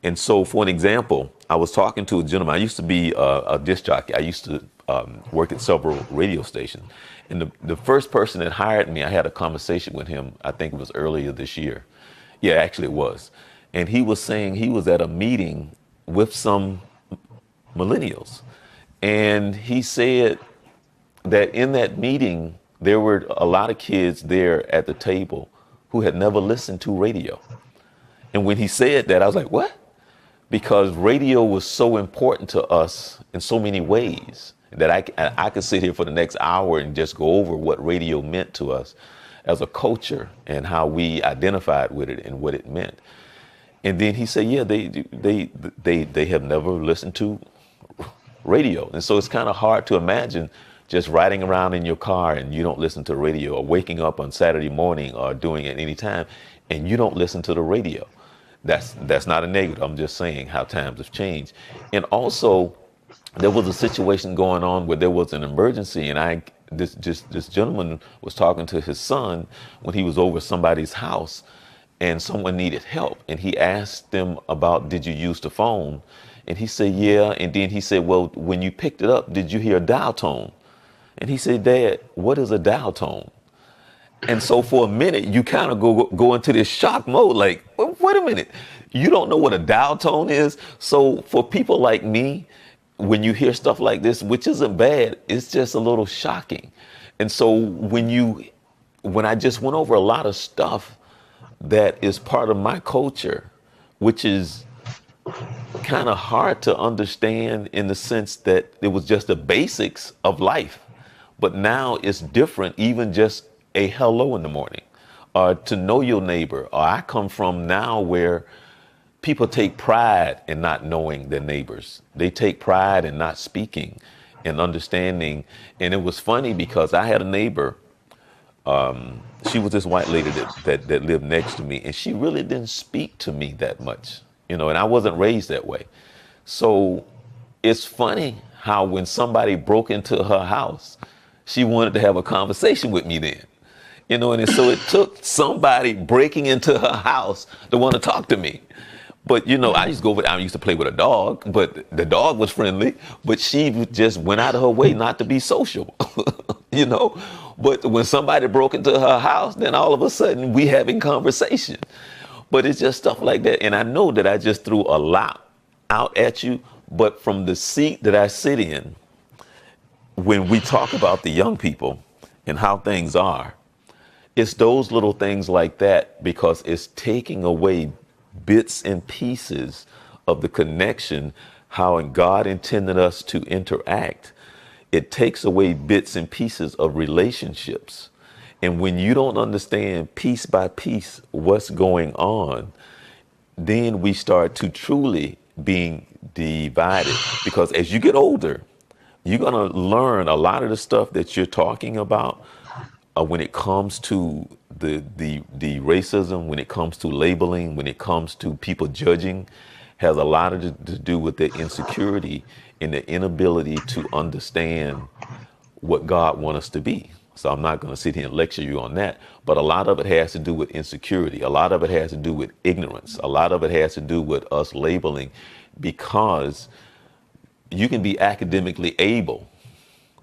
And so, for an example, I was talking to a gentleman. I used to be a disc jockey. I used to work at several radio stations. And the first person that hired me, I had a conversation with him, I think it was earlier this year. Yeah, actually it was. And he was saying he was at a meeting with some millennials. And he said that in that meeting, there were a lot of kids there at the table who had never listened to radio. And when he said that, I was like, what? Because radio was so important to us in so many ways that I could sit here for the next hour and just go over what radio meant to us as a culture and how we identified with it and what it meant. And then he said, yeah, they have never listened to radio. And so it's kind of hard to imagine just riding around in your car and you don't listen to the radio, or waking up on Saturday morning or doing it any time and you don't listen to the radio. That's not a negative. I'm just saying how times have changed. And also, there was a situation going on where there was an emergency, and this gentleman was talking to his son when he was over somebody's house, and someone needed help, and he asked them about, did you use the phone? And he said, yeah. And then he said, well, when you picked it up, did you hear a dial tone? And he said, Dad, what is a dial tone? And so for a minute, you kind of go into this shock mode, like, well, wait a minute, you don't know what a dial tone is? So for people like me, when you hear stuff like this, which isn't bad, it's just a little shocking. And so when I just went over a lot of stuff that is part of my culture, which is kind of hard to understand in the sense that it was just the basics of life. But now it's different, even just a hello in the morning, or to know your neighbor. Or I come from now where people take pride in not knowing their neighbors. They take pride in not speaking and understanding. And it was funny because I had a neighbor. She was this white lady that lived next to me, and she really didn't speak to me that much, and I wasn't raised that way. So it's funny how when somebody broke into her house, she wanted to have a conversation with me then. And so it took somebody breaking into her house to want to talk to me. But, I used to play with a dog, but the dog was friendly, but she just went out of her way not to be social, But when somebody broke into her house, then all of a sudden we having conversation. But it's just stuff like that. And I know that I just threw a lot out at you, but from the seat that I sit in, when we talk about the young people and how things are, it's those little things like that, because it's taking away bits and pieces of the connection, how God intended us to interact. It takes away bits and pieces of relationships. And when you don't understand piece by piece what's going on, then we start to truly being divided. Because as you get older, you're going to learn a lot of the stuff that you're talking about when it comes to the racism, when it comes to labeling, when it comes to people judging, has a lot to do with the insecurity and the inability to understand what God wants us to be. So I'm not going to sit here and lecture you on that, but a lot of it has to do with insecurity. A lot of it has to do with ignorance. A lot of it has to do with us labeling, because you can be academically able.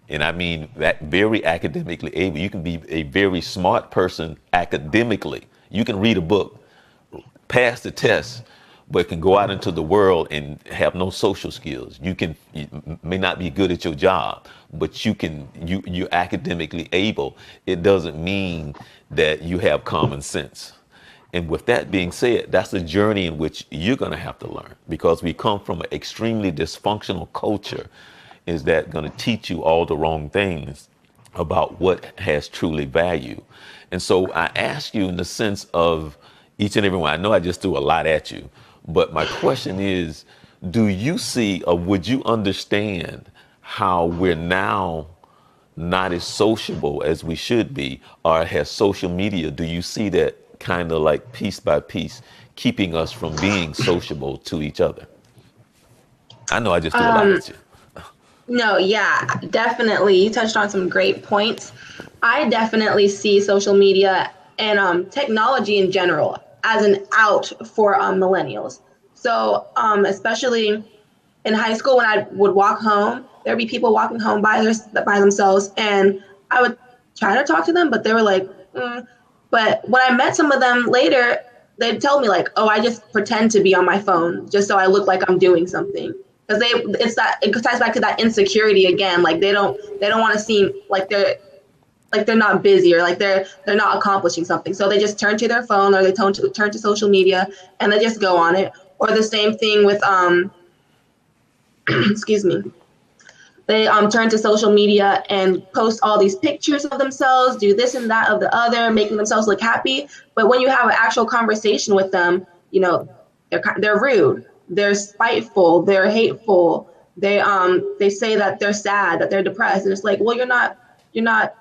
And I mean that very academically able. You can be a very smart person academically. You can read a book, pass the test, but can go out into the world and have no social skills. You may not be good at your job, but you're academically able. It doesn't mean that you have common sense. And with that being said, that's a journey in which you're going to have to learn, because we come from an extremely dysfunctional culture. Is that going to teach you all the wrong things about what has truly value? And so I ask you in the sense of each and every one. I know I just threw a lot at you, but my question is, do you see, or would you understand how we're now not as sociable as we should be, or has social media, do you see that kind of like piece by piece keeping us from being sociable to each other? I know I just threw a lot at you. No, yeah, definitely. You touched on some great points. I definitely see social media and technology in general as an out for millennials. So especially in high school, when I would walk home, there'd be people walking home by themselves, and I would try to talk to them, but they were like, But when I met some of them later, they'd tell me like, oh, I just pretend to be on my phone just so I look like I'm doing something. Because it ties back to that insecurity again. Like they don't want to seem like they're not busy, or like they're not accomplishing something. So they just turn to their phone, or they turn to social media, and they just go on it. Or the same thing with excuse me. They turn to social media and post all these pictures of themselves, do this and that of the other, making themselves look happy. But when you have an actual conversation with them, they're rude. They're spiteful, they're hateful, They say that they're sad, that they're depressed, and it's like, well, you're not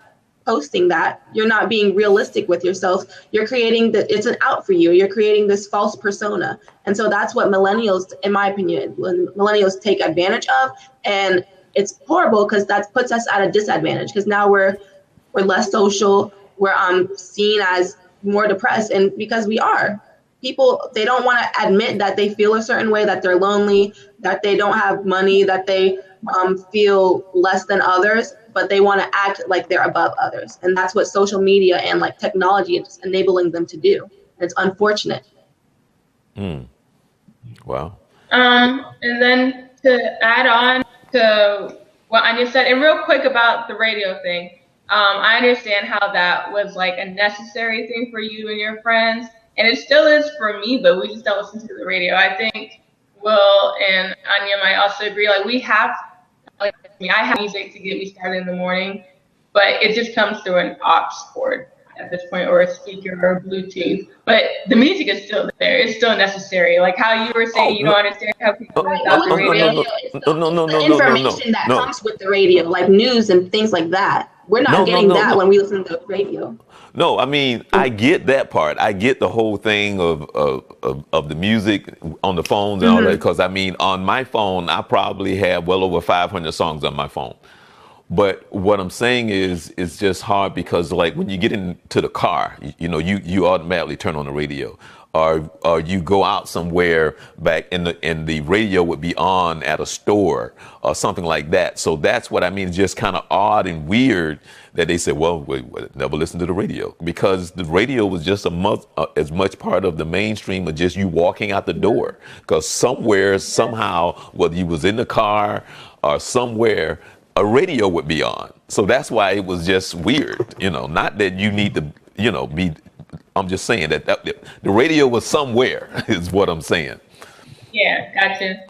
posting that. You're not being realistic with yourself. You're creating it's an out for you. You're creating this false persona. And so that's what millennials, in my opinion, millennials take advantage of. And it's horrible because that puts us at a disadvantage, because now we're less social. We're seen as more depressed, and because we are. People, they don't want to admit that they feel a certain way, that they're lonely, that they don't have money, that they feel less than others, but they want to act like they're above others. And that's what social media and like technology is enabling them to do. And it's unfortunate. Wow. And then to add on to what Anya said, and real quick about the radio thing, I understand how that was like a necessary thing for you and your friends. And it still is for me, but we just don't listen to the radio. I think Will and Anya might also agree. Like I have music to get me started in the morning, but it just comes through an aux cord at this point, or a speaker or Bluetooth. But the music is still there. It's still necessary. Like how you were saying, you don't understand how people without the radio. The information that comes with the radio, like news and things like that. We're not getting that when we listen to the radio. No, I mean, I get that part. I get the whole thing of the music on the phones and all that. Because, I mean, on my phone, I probably have well over 500 songs on my phone. But what I'm saying is, it's just hard because, like, when you get into the car, you automatically turn on the radio. Or you go out somewhere back and the radio would be on at a store or something like that. So that's what I mean. It's just kind of odd and weird that they said, well, we never listen to the radio, because the radio was just as much part of the mainstream of just you walking out the door. Because somewhere, somehow, whether you was in the car or somewhere, a radio would be on. So that's why it was just weird, not that you need to, be. I'm just saying that the radio was somewhere is what I'm saying. Yeah, gotcha.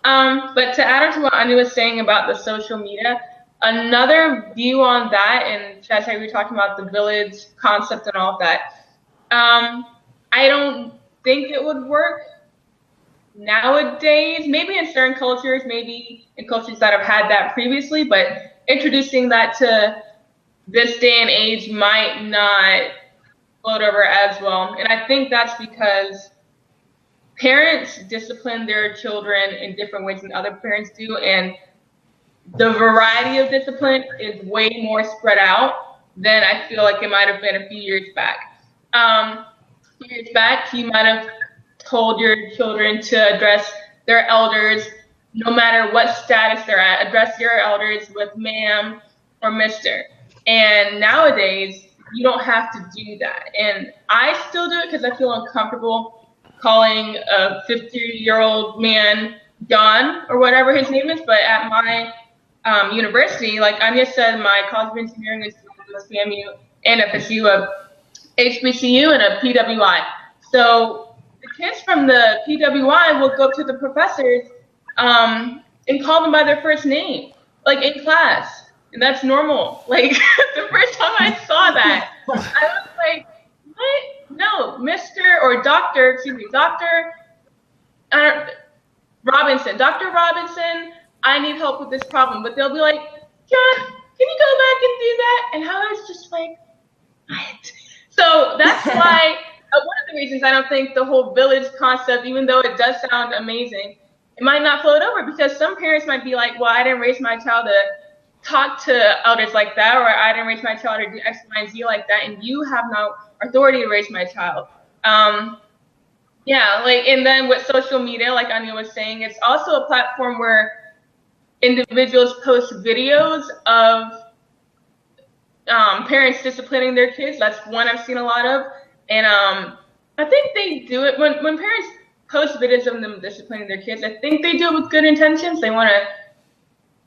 But to add on to what Anu was saying about the social media, another view on that, and Chaz, we were talking about the village concept and all of that. I don't think it would work nowadays. Maybe in certain cultures, maybe in cultures that have had that previously, but introducing that to this day and age might not float over as well. And I think that's because parents discipline their children in different ways than other parents do, and the variety of discipline is way more spread out than I feel like it might have been a few years back. A few years back, you might have told your children to address their elders, no matter what status they're at, address your elders with ma'am or mister. And nowadays, you don't have to do that. And I still do it because I feel uncomfortable calling a 50-year-old man John or whatever his name is. But at my university, like Anya said, my college of engineering is SPMU and FSU, a HBCU and a PWI. So the kids from the PWI will go up to the professors and call them by their first name, like in class. And that's normal. Like the first time I saw that, I was like, what? No, Mr. or Dr. Excuse me, Dr. Robinson. Dr. Robinson, I need help with this problem. But they'll be like, John, can you go back and do that? And I was just like, what? So that's why one of the reasons I don't think the whole village concept, even though it does sound amazing, it might not float over, because some parents might be like, well, I didn't raise my child to talk to elders like that, or I didn't raise my child to do X, Y, and Z like that, and you have no authority to raise my child. Yeah, like, and then with social media, like Anya was saying, it's also a platform where individuals post videos of parents disciplining their kids. That's one I've seen a lot of, and I think they do it when parents post videos of them disciplining their kids. I think they do it with good intentions. They want to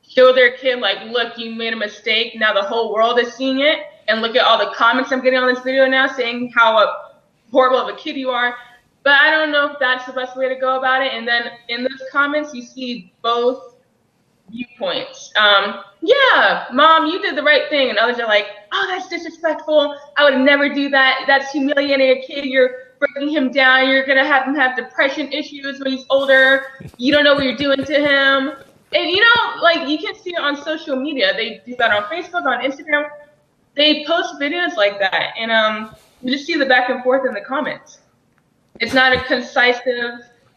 show their kid, like, look, you made a mistake. Now the whole world is seeing it. And look at all the comments I'm getting on this video now saying how horrible of a kid you are. But I don't know if that's the best way to go about it. And then in those comments, you see both viewpoints. Yeah, mom, you did the right thing. And others are like, oh, that's disrespectful. I would never do that. That's humiliating a kid. You're breaking him down. You're going to have him have depression issues when he's older. You don't know what you're doing to him. And you know, like you can see it on social media. They do that on Facebook, on Instagram. They post videos like that, and you just see the back and forth in the comments. It's not a concise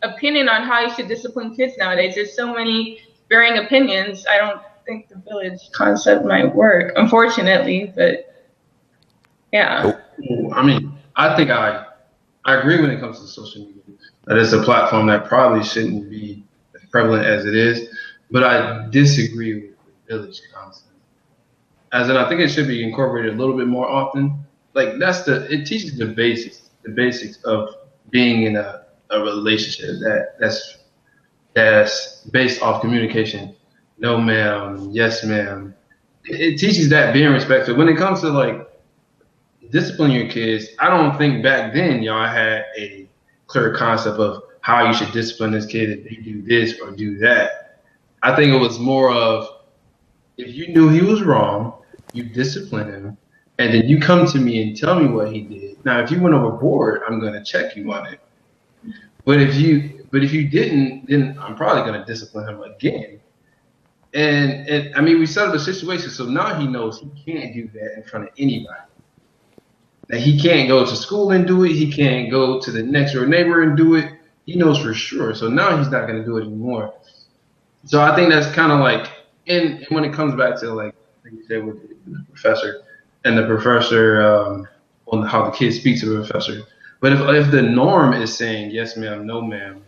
opinion on how you should discipline kids nowadays. There's so many varying opinions. I don't think the village concept might work, unfortunately. But yeah. I mean, I think I agree when it comes to social media. That it's a platform that probably shouldn't be as prevalent as it is. But I disagree with the village concept. As in, I think it should be incorporated a little bit more often. Like it teaches the basics of being in a relationship that's based off communication. No ma'am, yes ma'am. It teaches that being respectful. When it comes to like discipline your kids, I don't think back then y'all had a clear concept of how you should discipline this kid if they do this or do that. I think it was more of if you knew he was wrong, you discipline him, and then you come to me and tell me what he did. Now, if you went overboard, I'm going to check you on it. But if you didn't, then I'm probably going to discipline him again. And I mean, we set up a situation so now he knows he can't do that in front of anybody. That he can't go to school and do it. He can't go to the next door neighbor and do it. He knows for sure. So now he's not going to do it anymore. So I think that's kind of like, and when it comes back to like you said with the professor and the professor on how the kids speak to the professor. But if the norm is saying yes ma'am, no ma'am,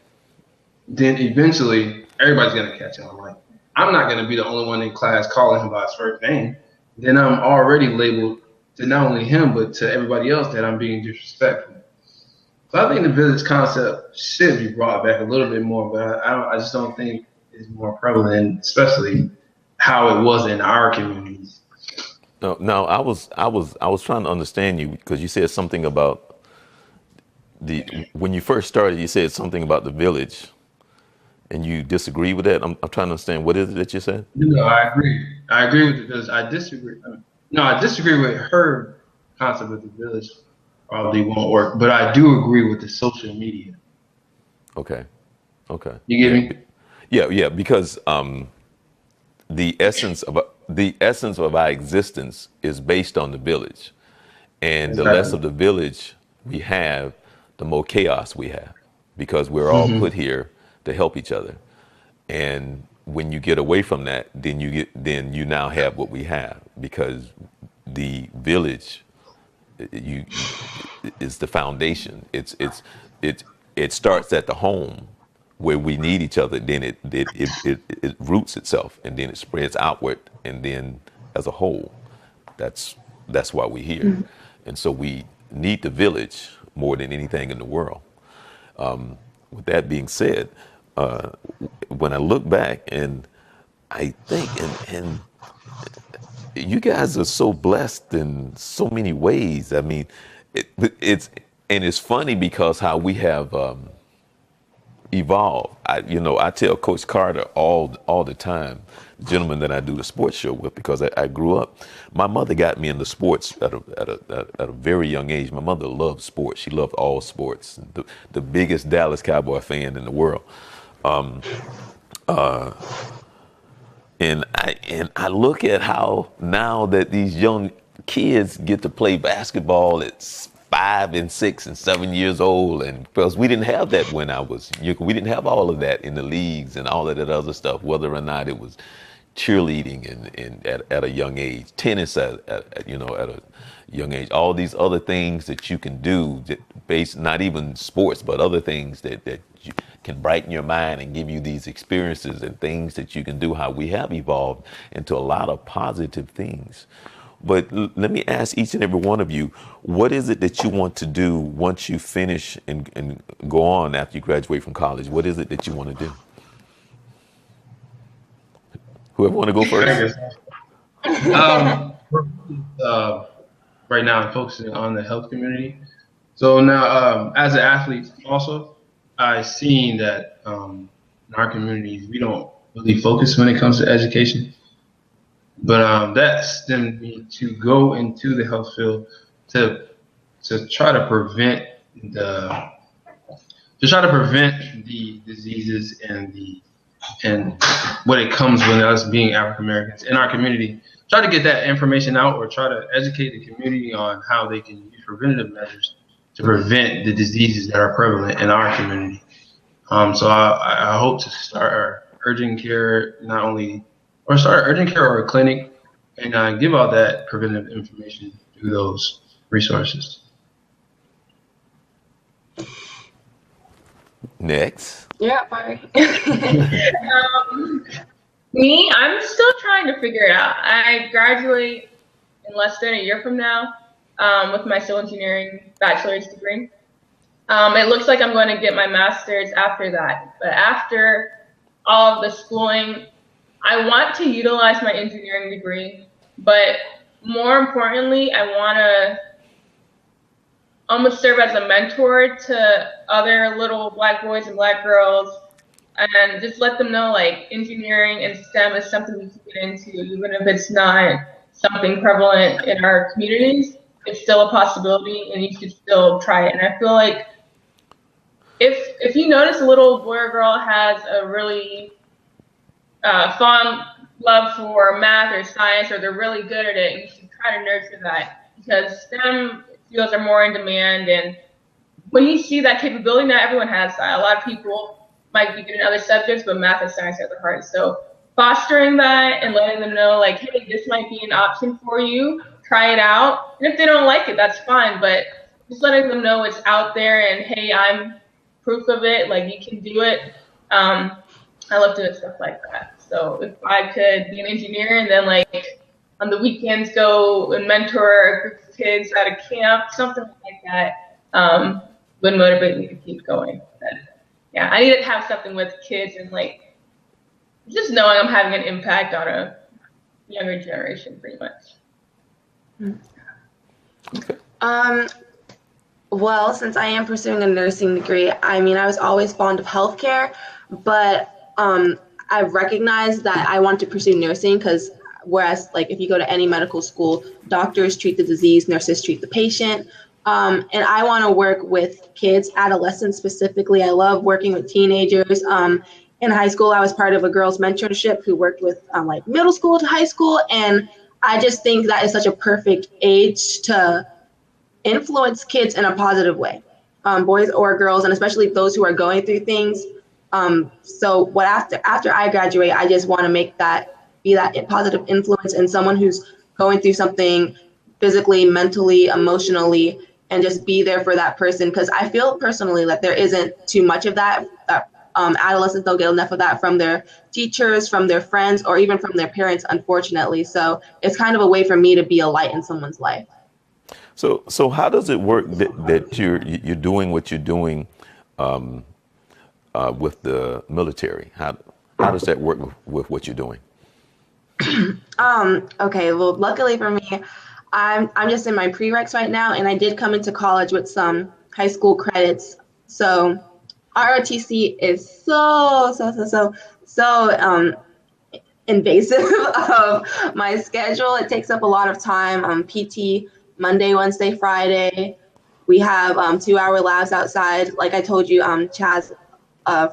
then eventually everybody's going to catch on. Like I'm not going to be the only one in class calling him by his first name. Then I'm already labeled to not only him, but to everybody else that I'm being disrespectful. So I think the village concept should be brought back a little bit more, but I just don't think it's more prevalent, especially how it was in our communities. No, I was trying to understand you because you said something about when you first started, you said something about the village. And you disagree with that? I'm trying to understand. What is it that you said? No, I agree. I agree with it because I disagree. I disagree with her concept of the village probably won't work, but I do agree with the social media. Okay. You get me? Yeah, because the essence of our existence is based on the village. And Exactly. The less of the village we have, the more chaos we have because we're all put here to help each other. And when you get away from that, then you now have what we have because the village is the foundation. It starts at the home where we need each other. Then it roots itself and then it spreads outward and then as a whole. That's why we're here. And so we need the village more than anything in the world. With that being said, when I look back and I think, and you guys are so blessed in so many ways. I mean, it's funny because how we have evolved. I tell Coach Carter all the time, the gentleman that I do the sports show with, because I grew up. My mother got me into sports at a very young age. My mother loved sports. She loved all sports. The biggest Dallas Cowboy fan in the world. And I look at how now that these young kids get to play basketball at 5 and 6 and 7 years old, and because we didn't have that when I was young, we didn't have all of that in the leagues and all of that other stuff, whether or not it was cheerleading and at a young age, tennis at a young age, all these other things that you can do based, not even sports, but other things that you can brighten your mind and give you these experiences and things that you can do, how we have evolved into a lot of positive things. But let me ask each and every one of you, what is it that you want to do once you finish and go on after you graduate from college? What is it that you want to do? Whoever want to go first? Right now I'm focusing on the health community. So now, as an athlete also, I've seen that in our communities, we don't really focus when it comes to education. But that stemmed me to go into the health field to try to prevent the diseases and the and what it comes with us being African Americans in our community. Try to get that information out, or try to educate the community on how they can use preventative measures to prevent the diseases that are prevalent in our community. So I hope to start urgent care, start urgent care or a clinic, and give out that preventative information through those resources. Next. Yeah, sorry. Me, I'm still trying to figure it out. I graduate in less than a year from now with my civil engineering bachelor's degree. It looks like I'm going to get my master's after that. But after all of the schooling, I want to utilize my engineering degree. But more importantly, I want to almost serve as a mentor to other little Black boys and Black girls, and just let them know, like, engineering and STEM is something we can get into, even if it's not something prevalent in our communities. It's still a possibility, and you should still try it. And I feel like if you notice a little boy or girl has a really fond love for math or science, or they're really good at it, you should try to nurture that, because STEM fields are more in demand. And when you see that capability, not everyone has that. A lot of people might be good in other subjects, but math and science are the hardest. So fostering that and letting them know, like, hey, this might be an option for you. Try it out. And if they don't like it, that's fine. But just letting them know it's out there, and hey, I'm proof of it. Like, you can do it. I love doing stuff like that. So if I could be an engineer and then, like, on the weekends go and mentor a group of kids at a camp, something like that, would motivate me to keep going. But yeah, I need to have something with kids, and, like, just knowing I'm having an impact on a younger generation, pretty much. Well, since I am pursuing a nursing degree, I mean, I was always fond of healthcare, but I've recognized that I want to pursue nursing, because whereas, like, if you go to any medical school, doctors treat the disease, nurses treat the patient. And I want to work with kids, adolescents specifically. I love working with teenagers. In high school, I was part of a girls' mentorship who worked with like middle school to high school. And I just think that is such a perfect age to influence kids in a positive way, boys or girls, and especially those who are going through things. So what after I graduate, I just want to be that positive influence, and someone who's going through something physically, mentally, emotionally, and just be there for that person. Because I feel personally that there isn't too much of that. Adolescents don't get enough of that from their teachers, from their friends, or even from their parents, unfortunately. So it's kind of a way for me to be a light in someone's life. So how does it work that you're doing what you're doing with the military? How does that work with what you're doing? Okay, well, luckily for me, I'm just in my prereqs right now, and I did come into college with some high school credits. So ROTC is so invasive of my schedule. It takes up a lot of time. PT Monday, Wednesday, Friday. We have 2-hour labs outside. Like I told you, Chaz,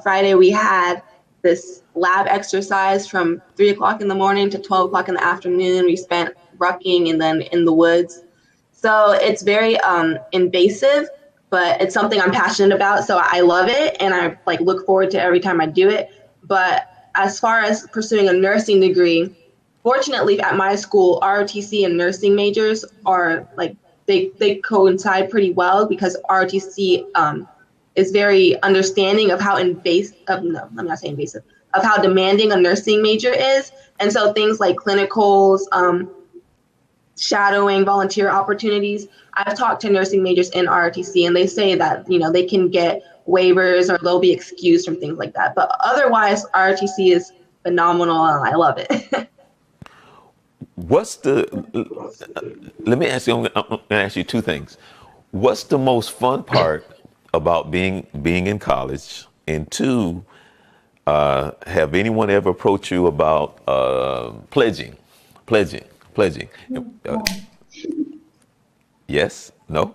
Friday we had this lab exercise from 3 o'clock in the morning to 12 o'clock in the afternoon. We spent rucking and then in the woods. So it's very invasive, but it's something I'm passionate about. So I love it, and I like look forward to every time I do it. But as far as pursuing a nursing degree, fortunately at my school, ROTC and nursing majors are like, they coincide pretty well, because ROTC is very understanding of how of how demanding a nursing major is. And so things like clinicals, shadowing, volunteer opportunities. I've talked to nursing majors in ROTC, and they say that, they can get waivers or they'll be excused from things like that. But otherwise, ROTC is phenomenal, and I love it. Let me ask you, I'm going to ask you two things. What's the most fun part about being in college? And two, have anyone ever approached you about pledging? Yes? No?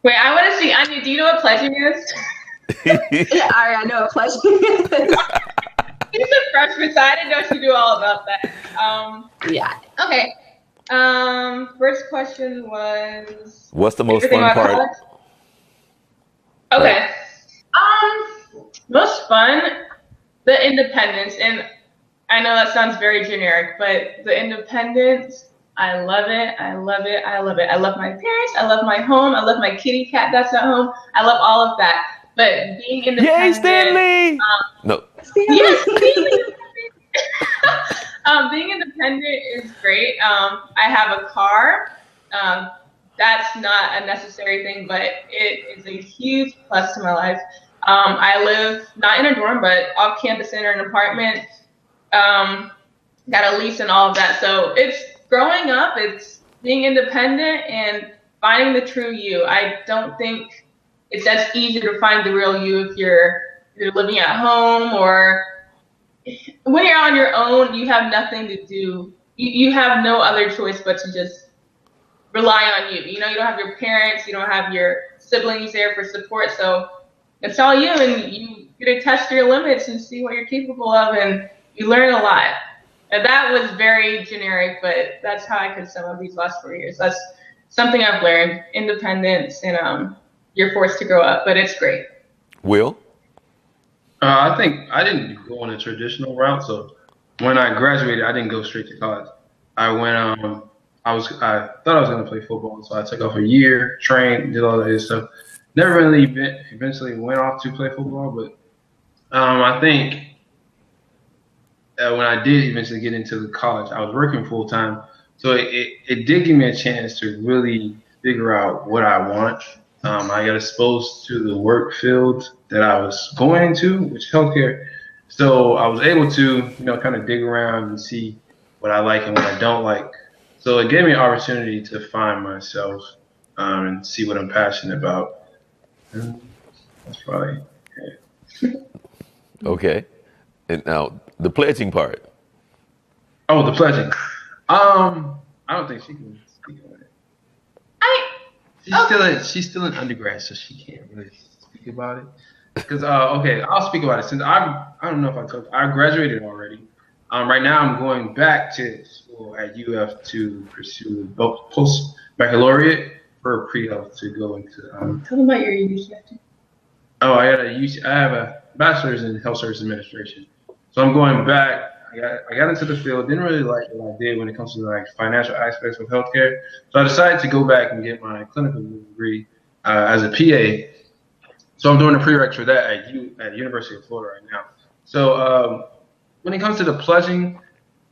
Wait, I want to see, Anya, do you know what pledging is? Yeah, I know what pledging is. She's a freshman, so I didn't know she'd do all about that. Yeah. Okay. First question was. What's the most favorite thing fun about part? college? Okay. Most fun, the independence, and I know that sounds very generic, but the independence, I love it. I love it. I love it. I love my parents. I love my home. I love my kitty cat that's at home. I love all of that. But being independent. Yay, Stanley! No. Yes, being independent is great. I have a car. That's not a necessary thing, but it is a huge plus to my life. I live not in a dorm, but off campus in an apartment. Got a lease and all of that. So it's growing up, it's being independent and finding the true you. I don't think it's as easy to find the real you if you're living at home, or when you're on your own, you have nothing to do. You have no other choice but to just rely on you. You know, you don't have your parents, you don't have your siblings there for support. So it's all you, and you get to test your limits and see what you're capable of, and you learn a lot. And that was very generic, but that's how I could sum up these last 4 years. That's something I've learned: independence, and you're forced to grow up, but it's great. Will? I think I didn't go on a traditional route. So when I graduated, I didn't go straight to college. I went. I thought I was going to play football, so I took off a year, trained, did all that stuff. Never really eventually went off to play football, but I think when I did eventually get into the college, I was working full time, so it did give me a chance to really figure out what I want. I got exposed to the work field that I was going into, which is healthcare. So I was able to, kind of dig around and see what I like and what I don't like. So it gave me an opportunity to find myself and see what I'm passionate about. And that's probably it. Okay. And now the pledging part. Oh, the pledging. I don't think she can speak on it. She's still in undergrad, so she can't really speak about it. Because okay, I'll speak about it since I don't know if I told you, I graduated already. Right now I'm going back to school at UF to pursue post baccalaureate for pre-health to go into. Tell them about your UCF. Oh, I have a bachelor's in health service administration, so I'm going back. I got into the field, didn't really like what I did when it comes to like financial aspects of healthcare. So I decided to go back and get my clinical degree as a PA. So I'm doing the prereqs for that at University of Florida right now. So when it comes to the pledging,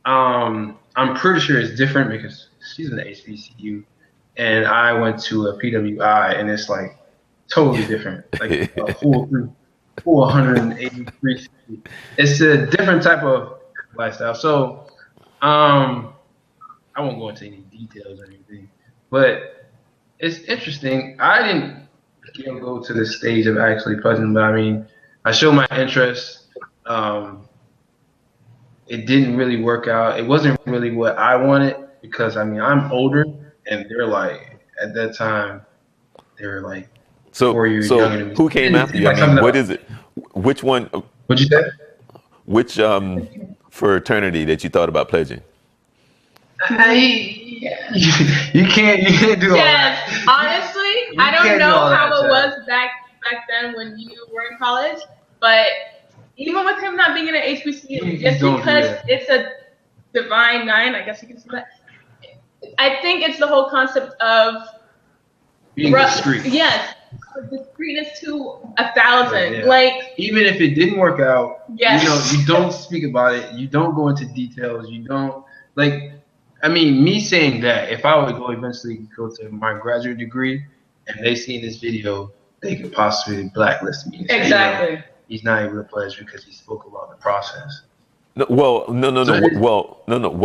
I'm pretty sure it's different because she's in the HBCU and I went to a PWI, and it's like totally different, like a full 183. It's a different type of lifestyle. So I won't go into any details or anything, but it's interesting. I didn't go to the stage of actually pledging, but I mean, I showed my interest. It didn't really work out. It wasn't really what I wanted because I mean, I'm older, and they're like, at that time, they were like 4 years younger than me. Who came after you? I mean, what is it? Which one? What'd you say? Which fraternity that you thought about pledging? You can't do all that. Yes, honestly, I don't know how it was back then when you were in college, but even with him not being in an HBCU, just because it's a divine nine, I guess you can say that. I think it's the whole concept of being discreet. Yes, discreetness to 1,000. Yeah. Like, even if it didn't work out, yes. You don't speak about it. You don't go into details. You don't like. I mean, me saying that, if I would eventually go to my graduate degree, and they see this video, they could possibly blacklist me. Exactly. He's not able to pledge because he spoke about the process. No. What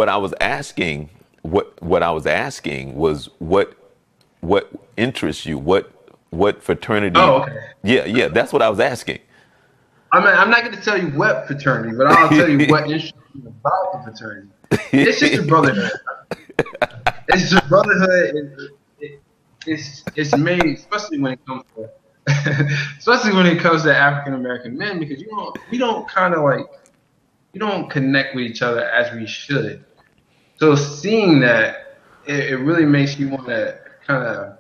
I was asking, what I was asking was what interests you? What fraternity? Oh, okay. Yeah. That's what I was asking. I mean, I'm not going to tell you what fraternity, but I'll tell you what interests me about the fraternity. It's just a brotherhood. It's just brotherhood. It's made, especially when it comes to African American men, because we don't kind of like we don't connect with each other as we should. So seeing that, it really makes you want to kind of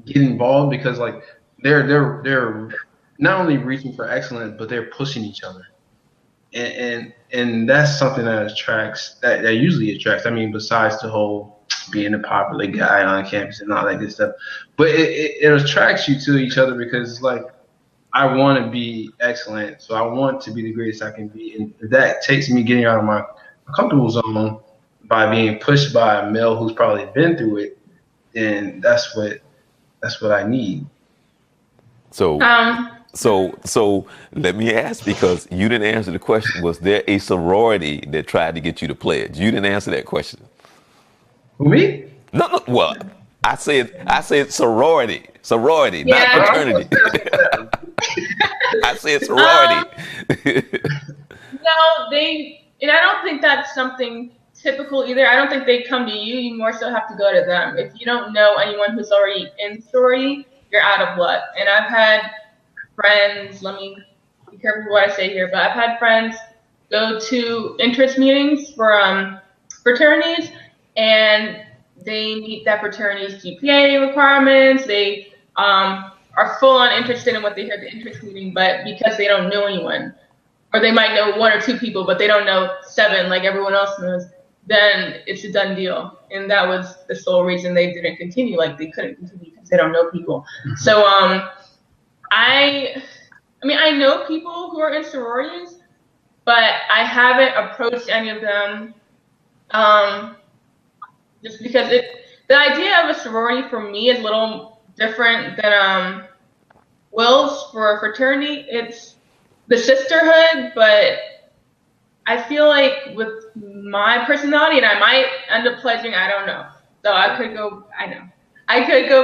get involved because like they're not only reaching for excellence, but they're pushing each other, and that's something that attracts that usually attracts. I mean, besides the whole being a popular guy on campus and all that good stuff, but it attracts you to each other because it's like I want to be excellent, so I want to be the greatest I can be, and if that takes me getting out of my comfortable zone by being pushed by a male who's probably been through it, then that's what I need. So, so let me ask, because you didn't answer the question. Was there a sorority that tried to get you to pledge? You didn't answer that question. Who, me? No, no. Well, I said sorority, Yeah. not fraternity. I said sorority. No, and I don't think that's something typical either. I don't think they come to you. You more so have to go to them. If you don't know anyone who's already in sorority, you're out of luck. And I've had friends, let me be careful what I say here, but I've had friends go to interest meetings for fraternities, and they meet that fraternity's GPA requirements. They are full on interested in what they hear at the interest meeting, but because they don't know anyone, or they might know one or two people, but they don't know 7 like everyone else knows, then it's a done deal. And that was the sole reason they didn't continue. Like, they couldn't continue because they don't know people. So I mean, I know people who are in sororities, but I haven't approached any of them just because the idea of a sorority for me is a little different than Will's for a fraternity. It's the sisterhood, but I feel like with my personality, and I might end up pledging, I don't know. So I could go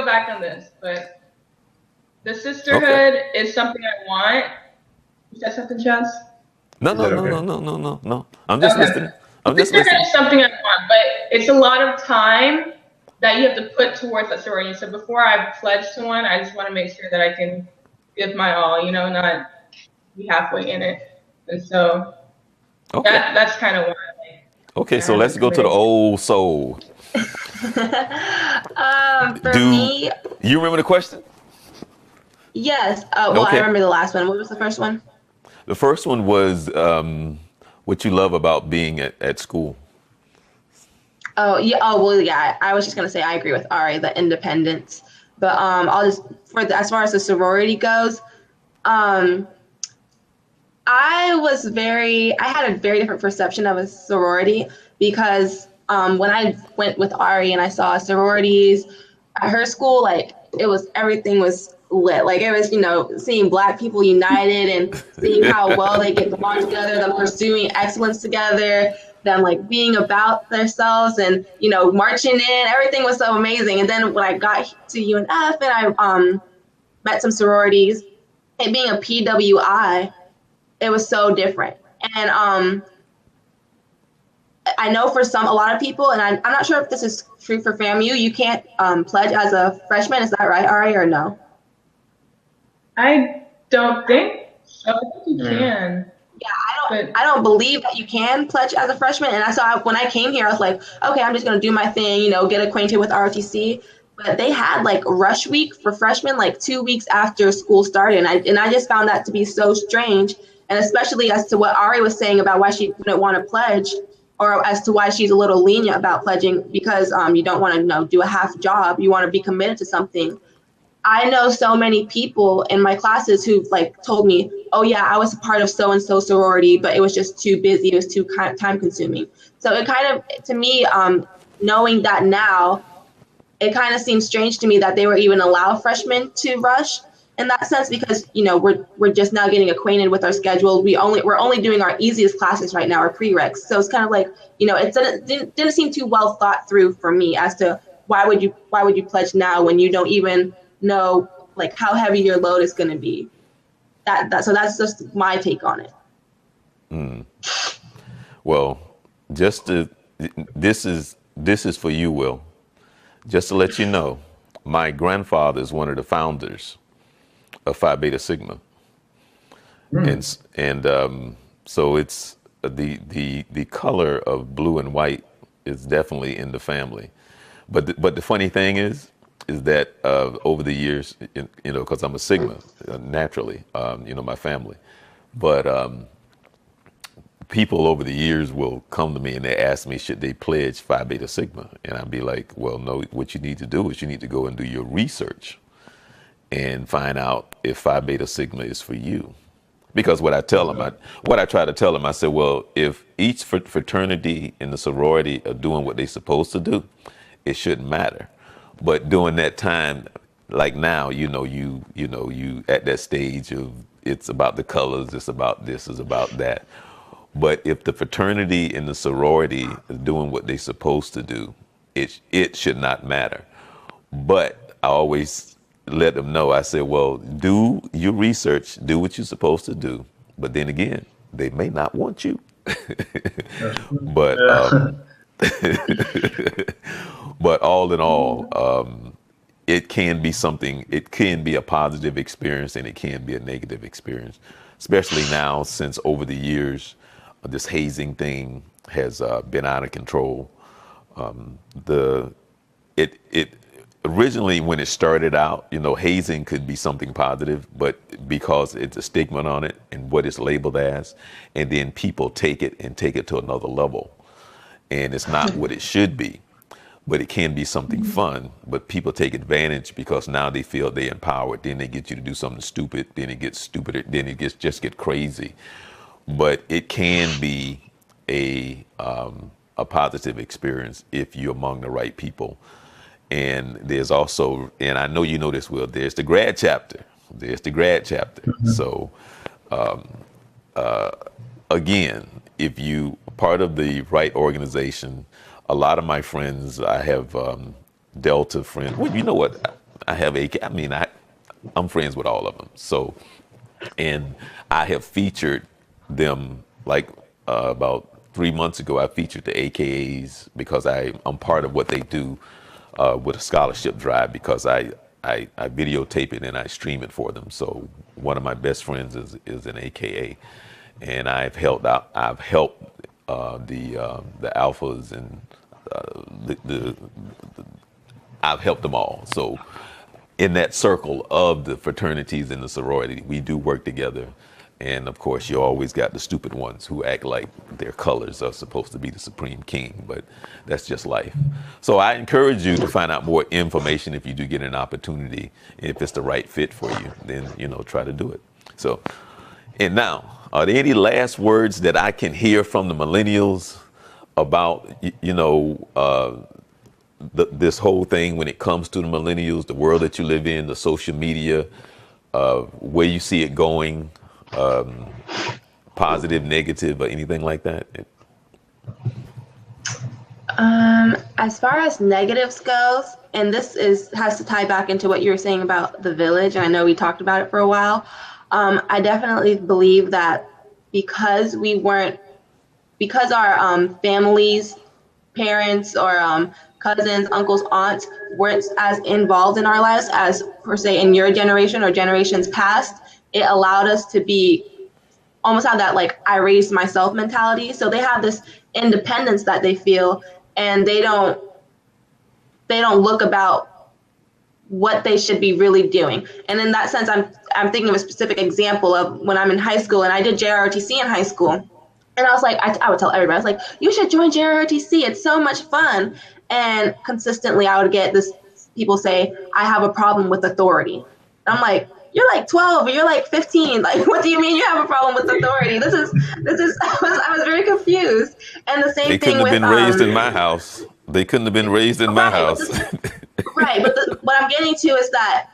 back on this, but the sisterhood is something I want. You said something, Chaz? No. I'm just listening. I'm just listening. It's something I want, but it's a lot of time that you have to put towards that sorority. So before I pledge to one, I just want to make sure that I can give my all, not be halfway in it. And so that's kind of what I like. Okay, so let's go to the old soul. For me, you remember the question? Yes. Well, I remember the last one. What was the first one? The first one was what you love about being at school. Oh yeah. Oh well, yeah. I was just gonna say I agree with Ari, the independence. But I'll just as far as the sorority goes, I had a very different perception of a sorority because when I went with Ari and I saw sororities at her school, like everything was lit. Like it was, seeing Black people united and seeing how well they get along together, them pursuing excellence together, them like being about themselves and, marching in. Everything was so amazing. And then when I got to UNF and I met some sororities, it being a PWI, it was so different. And I know for a lot of people, and I'm not sure if this is true for FAMU, you can't pledge as a freshman. Is that right, Ari, or no? I don't think so. I think you can. Yeah, I don't believe that you can pledge as a freshman. And when I came here, I was like, okay, I'm just gonna do my thing, get acquainted with ROTC. But they had like rush week for freshmen, like 2 weeks after school started, and I just found that to be so strange. And especially as to what Ari was saying about why she wouldn't want to pledge, or as to why she's a little lenient about pledging, because you don't want to do a half job. You want to be committed to something. I know so many people in my classes who've like told me, oh yeah, I was a part of so-and-so sorority, but it was just too busy. It was too time consuming. So it kind of, to me, knowing that now, it kind of seems strange to me that they were even allow freshmen to rush in that sense, because we're just now getting acquainted with our schedule. We're only doing our easiest classes right now, our prereqs. So it's kind of like, it didn't seem too well thought through for me as to why would you pledge now when you don't even know like how heavy your load is going to be. So that's just my take on it. Well, this is for you, Will. Just to let you know, my grandfather is one of the founders of Phi Beta Sigma, and so it's the color of blue and white is definitely in the family. But the funny thing is that over the years, because I'm a Sigma naturally, my family, but people over the years will come to me and they ask me, should they pledge Phi Beta Sigma? And I'd be like, well, no, what you need to do is you need to go and do your research and find out if Phi Beta Sigma is for you. Because what I try to tell them, I said, well, if each fraternity and the sorority are doing what they're supposed to do, it shouldn't matter. But during that time, like now, you at that stage of it's about the colors, it's about this, it's about that. But if the fraternity and the sorority is doing what they're supposed to do, it should not matter. But I always let them know, I said, well, do your research, do what you're supposed to do. But then again, they may not want you. But but all in all, it can be something, it can be a positive experience and it can be a negative experience, especially now since over the years, this hazing thing has been out of control. It originally, when it started out, hazing could be something positive, but because it's a stigma on it and what it's labeled as, and then people take it to another level, and it's not what it should be. But it can be something fun, but people take advantage because now they feel they're empowered. Then they get you to do something stupid. Then it gets stupider. Then it just get crazy. But it can be a positive experience if you're among the right people. And there's also, and I know you know this, Will, there's the grad chapter. So again, if you are part of the right organization, a lot of my friends, I have Delta friends. Well, you know what? I have I'm friends with all of them. So, and I have featured them like about 3 months ago. I featured the AKAs because I'm part of what they do with a scholarship drive, because I videotape it and I stream it for them. So one of my best friends is an AKA, and I've helped the alphas and I've helped them all. So in that circle of the fraternities and the sorority, we do work together. And of course, you always got the stupid ones who act like their colors are supposed to be the supreme king, but that's just life. So I encourage you to find out more information if you do get an opportunity. If it's the right fit for you, then, try to do it. So, and now, are there any last words that I can hear from the millennials about, this whole thing when it comes to the millennials, the world that you live in, the social media, where you see it going? Positive, negative, or anything like that? As far as negatives goes, and this has to tie back into what you were saying about the village, and I know we talked about it for a while. I definitely believe that because our families, parents, or cousins, uncles, aunts weren't as involved in our lives as, per se, in your generation or generations past, it allowed us to be almost have that like I raised myself mentality. So they have this independence that they feel, and they don't look about what they should be really doing. And in that sense, I'm thinking of a specific example of when I'm in high school, and I did JROTC in high school. And I was like, I would tell everybody, I was like, you should join JROTC. It's so much fun. And consistently I would get people say, I have a problem with authority. And I'm like, you're like 12 or you're like 15. Like, what do you mean you have a problem with authority? This is, I was very confused. And the same thing with— They couldn't have been raised in my house. They couldn't have been raised in my house. Right. But what I'm getting to is that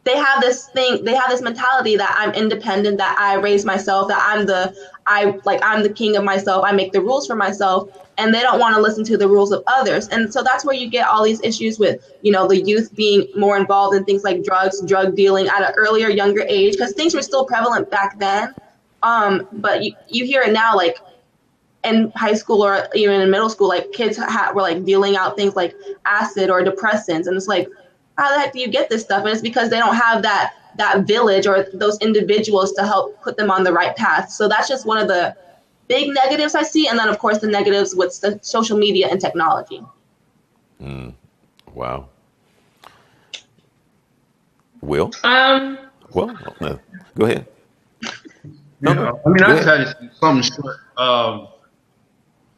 they have this mentality that I'm independent, that I raise myself, that I'm the king of myself. I make the rules for myself. And they don't want to listen to the rules of others. And so that's where you get all these issues with, the youth being more involved in things like drugs, drug dealing at an earlier, younger age, because things were still prevalent back then. But you hear it now, like in high school or even in middle school, like kids were like dealing out things like acid or depressants. And it's like, how the heck do you get this stuff? And it's because they don't have that village or those individuals to help put them on the right path. So that's just one of the big negatives I see, and then of course the negatives with social media and technology. Wow. Will? Well, no. Go ahead. Yeah, No, I mean, go I just ahead. had to say something short,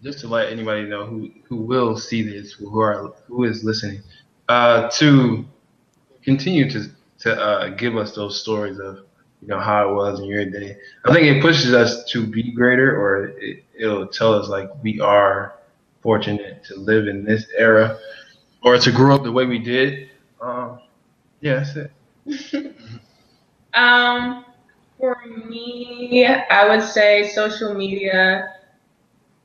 just to let anybody know who will see this, who is listening, to continue to give us those stories of how it was in your day. I think it pushes us to be greater, or it'll tell us like we are fortunate to live in this era, or to grow up the way we did. Yeah, that's it. For me, I would say social media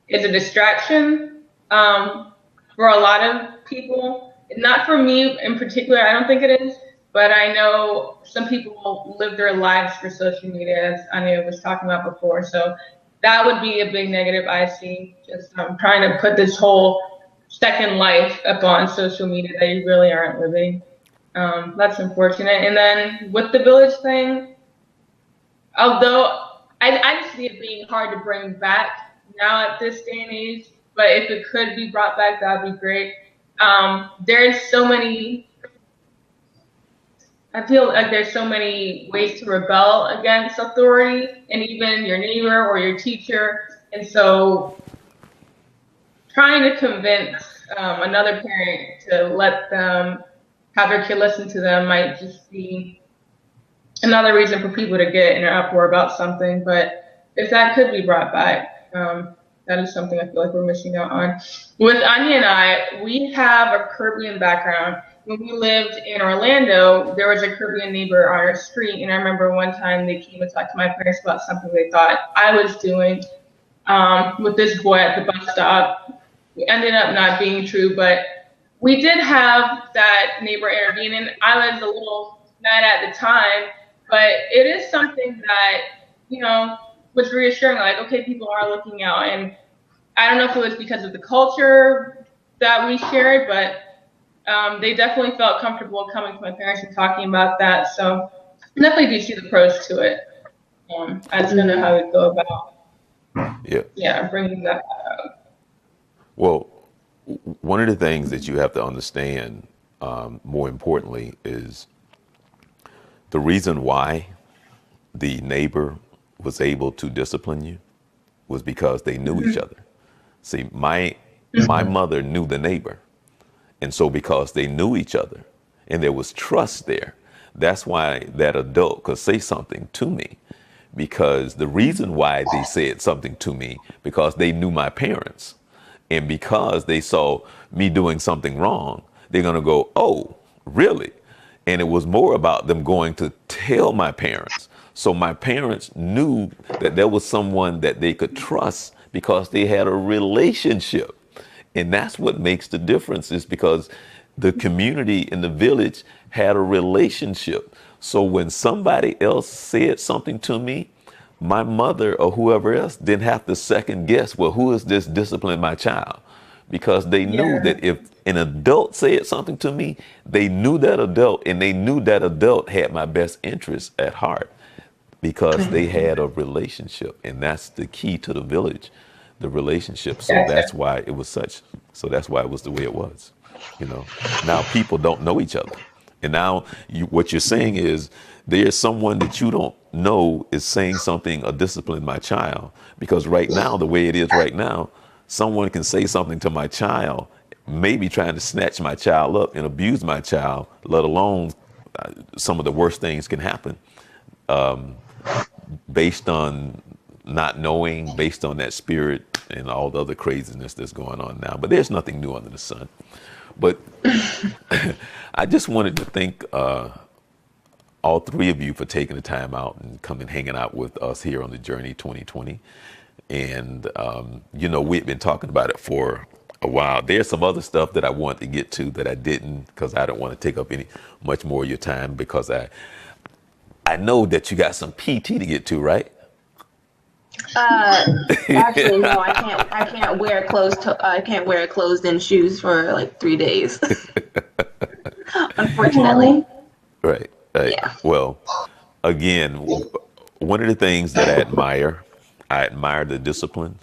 is a distraction for a lot of people. Not for me in particular, I don't think it is, but I know some people live their lives for social media, as Anya was talking about before. So that would be a big negative I see. Just trying to put this whole second life up on social media that you really aren't living. That's unfortunate. And then with the village thing, although I just see it being hard to bring back now at this day and age, but if it could be brought back, that'd be great. There's so many. I feel like there's so many ways to rebel against authority, and even your neighbor or your teacher. And so, trying to convince another parent to let them have their kid listen to them might just be another reason for people to get in an uproar about something. But if that could be brought back, that is something I feel like we're missing out on. With Anya and I, we have a Caribbean background. When we lived in Orlando, there was a Caribbean neighbor on our street, and I remember one time they came and talked to my parents about something they thought I was doing with this boy at the bus stop. It ended up not being true, but we did have that neighbor intervene, and I was a little mad at the time, but it is something that, was reassuring, like, okay, people are looking out. And I don't know if it was because of the culture that we shared, but they definitely felt comfortable coming to my parents and talking about that. So I definitely do see the pros to it. I just don't know how to go about bringing that up. Well, one of the things that you have to understand, more importantly, is the reason why the neighbor was able to discipline you was because they knew each other. See, my mother knew the neighbor. And so because they knew each other and there was trust there, that's why that adult could say something to me. Because the reason why they said something to me, because they knew my parents. And because they saw me doing something wrong, they're going to go, oh, really? And it was more about them going to tell my parents. So my parents knew that there was someone that they could trust because they had a relationship. And that's what makes the difference, is because the community in the village had a relationship. So when somebody else said something to me, my mother or whoever else didn't have to second guess, well, who is this disciplining my child? Because they knew that if an adult said something to me, they knew that adult, and they knew that adult had my best interest at heart because they had a relationship. And that's the key to the village, the relationship. So that's why it was that's why it was the way it was. Now people don't know each other. And now what you're saying is there's someone that you don't know is saying something or discipline my child. Because right now, the way it is right now, someone can say something to my child, maybe trying to snatch my child up and abuse my child, let alone some of the worst things can happen based on not knowing, based on that spirit and all the other craziness that's going on now. But there's nothing new under the sun. But I just wanted to thank all three of you for taking the time out and coming hanging out with us here on the Journey 2020. And, we've been talking about it for a while. There's some other stuff that I wanted to get to that I didn't, because I don't want to take up much more of your time, because I know that you got some PT to get to, right? Actually, no, I can't wear I can't wear closed-in shoes for like 3 days. Unfortunately. Right. Yeah. Well, again, one of the things that I I admire the discipline.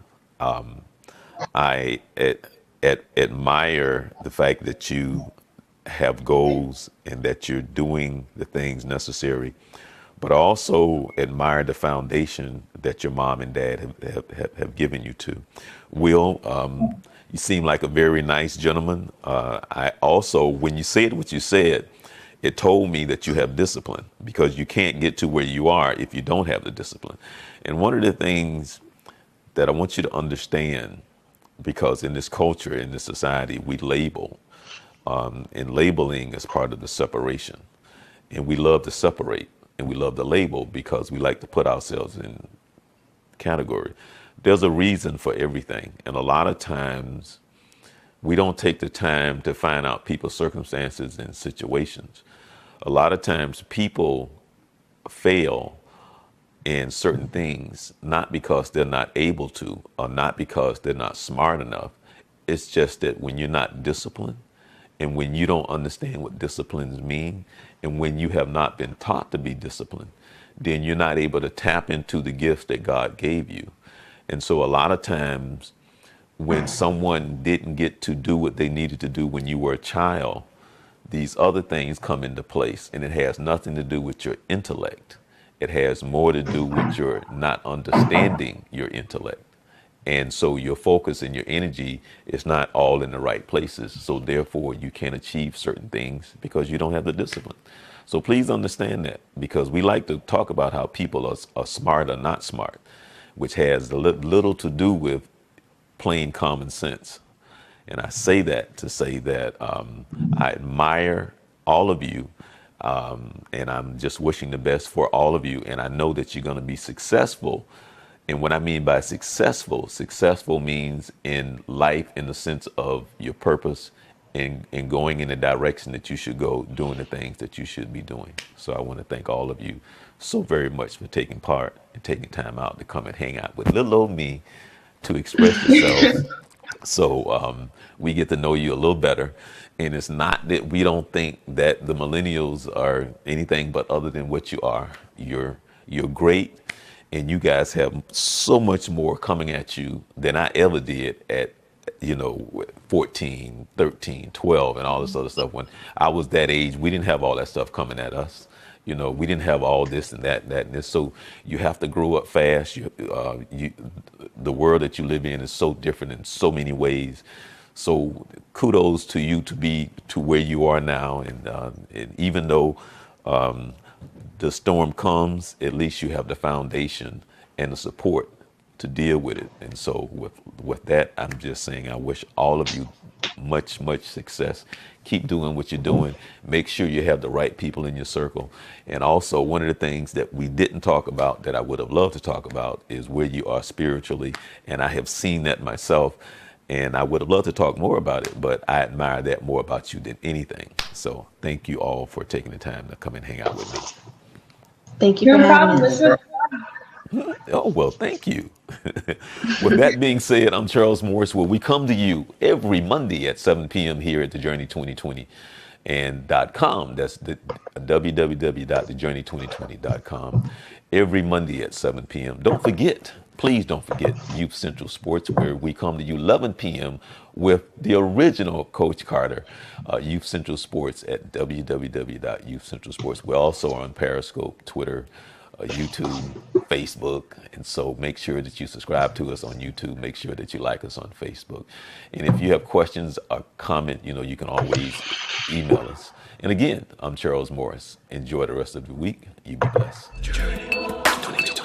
I admire the fact that you have goals and that you're doing the things necessary, but I also admire the foundation that your mom and dad have given you to. Will, you seem like a very nice gentleman. I also, when you said what you said, it told me that you have discipline, because you can't get to where you are if you don't have the discipline. And one of the things that I want you to understand, because in this culture, in this society, we label, and labeling is part of the separation. And we love to separate and we love to label because we like to put ourselves in category. There's a reason for everything. And a lot of times we don't take the time to find out people's circumstances and situations. A lot of times people fail in certain things, not because they're not able to, or not because they're not smart enough. It's just that when you're not disciplined, and when you don't understand what disciplines mean, and when you have not been taught to be disciplined, then you're not able to tap into the gifts that God gave you. And so a lot of times when someone didn't get to do what they needed to do when you were a child, these other things come into place, and it has nothing to do with your intellect. It has more to do with your not understanding your intellect. And so your focus and your energy is not all in the right places. So therefore you can't achieve certain things because you don't have the discipline. So please understand that, because we like to talk about how people are smart or not smart, which has little to do with plain common sense. And I say that to say that I admire all of you. And I'm just wishing the best for all of you. And I know that you're going to be successful. And what I mean by successful, successful means in life in the sense of your purpose and going in the direction that you should go, doing the things that you should be doing. So I want to thank all of you so very much for taking part and taking time out to come and hang out with little old me to express yourselves. So we get to know you a little better. And it's not that we don't think that the millennials are anything but other than what you are. You're great. And you guys have so much more coming at you than I ever did at, 14, 13, 12, and all this other stuff. When I was that age, we didn't have all that stuff coming at us. We didn't have all this and that and this. So you have to grow up fast. The world that you live in is so different in so many ways. So kudos to you to be to where you are now. And even though the storm comes, at least you have the foundation and the support to deal with it. And so with that, I'm just saying I wish all of you much success. Keep doing what you're doing. Make sure you have the right people in your circle. And also, one of the things that we didn't talk about that I would have loved to talk about is where you are spiritually. And I have seen that myself. And I would have loved to talk more about it, but I admire that more about you than anything. So thank you all for taking the time to come and hang out with me. Thank you for having us. Oh, well, thank you. With that being said, I'm Charles Morris, where we come to you every Monday at 7 p.m. here at the Journey 2020 and .com. That's the www.thejourney2020.com. Every Monday at 7 p.m. Don't forget, please don't forget Youth Central Sports, where we come to you 11 p.m. with the original Coach Carter, Youth Central Sports at www.youthcentralsports. We're also on Periscope, Twitter, YouTube, Facebook. And so make sure that you subscribe to us on YouTube. Make sure that you like us on Facebook. And if you have questions or comment, you can always email us. And again, I'm Charles Morris. Enjoy the rest of the week. You be blessed. Journey 2020.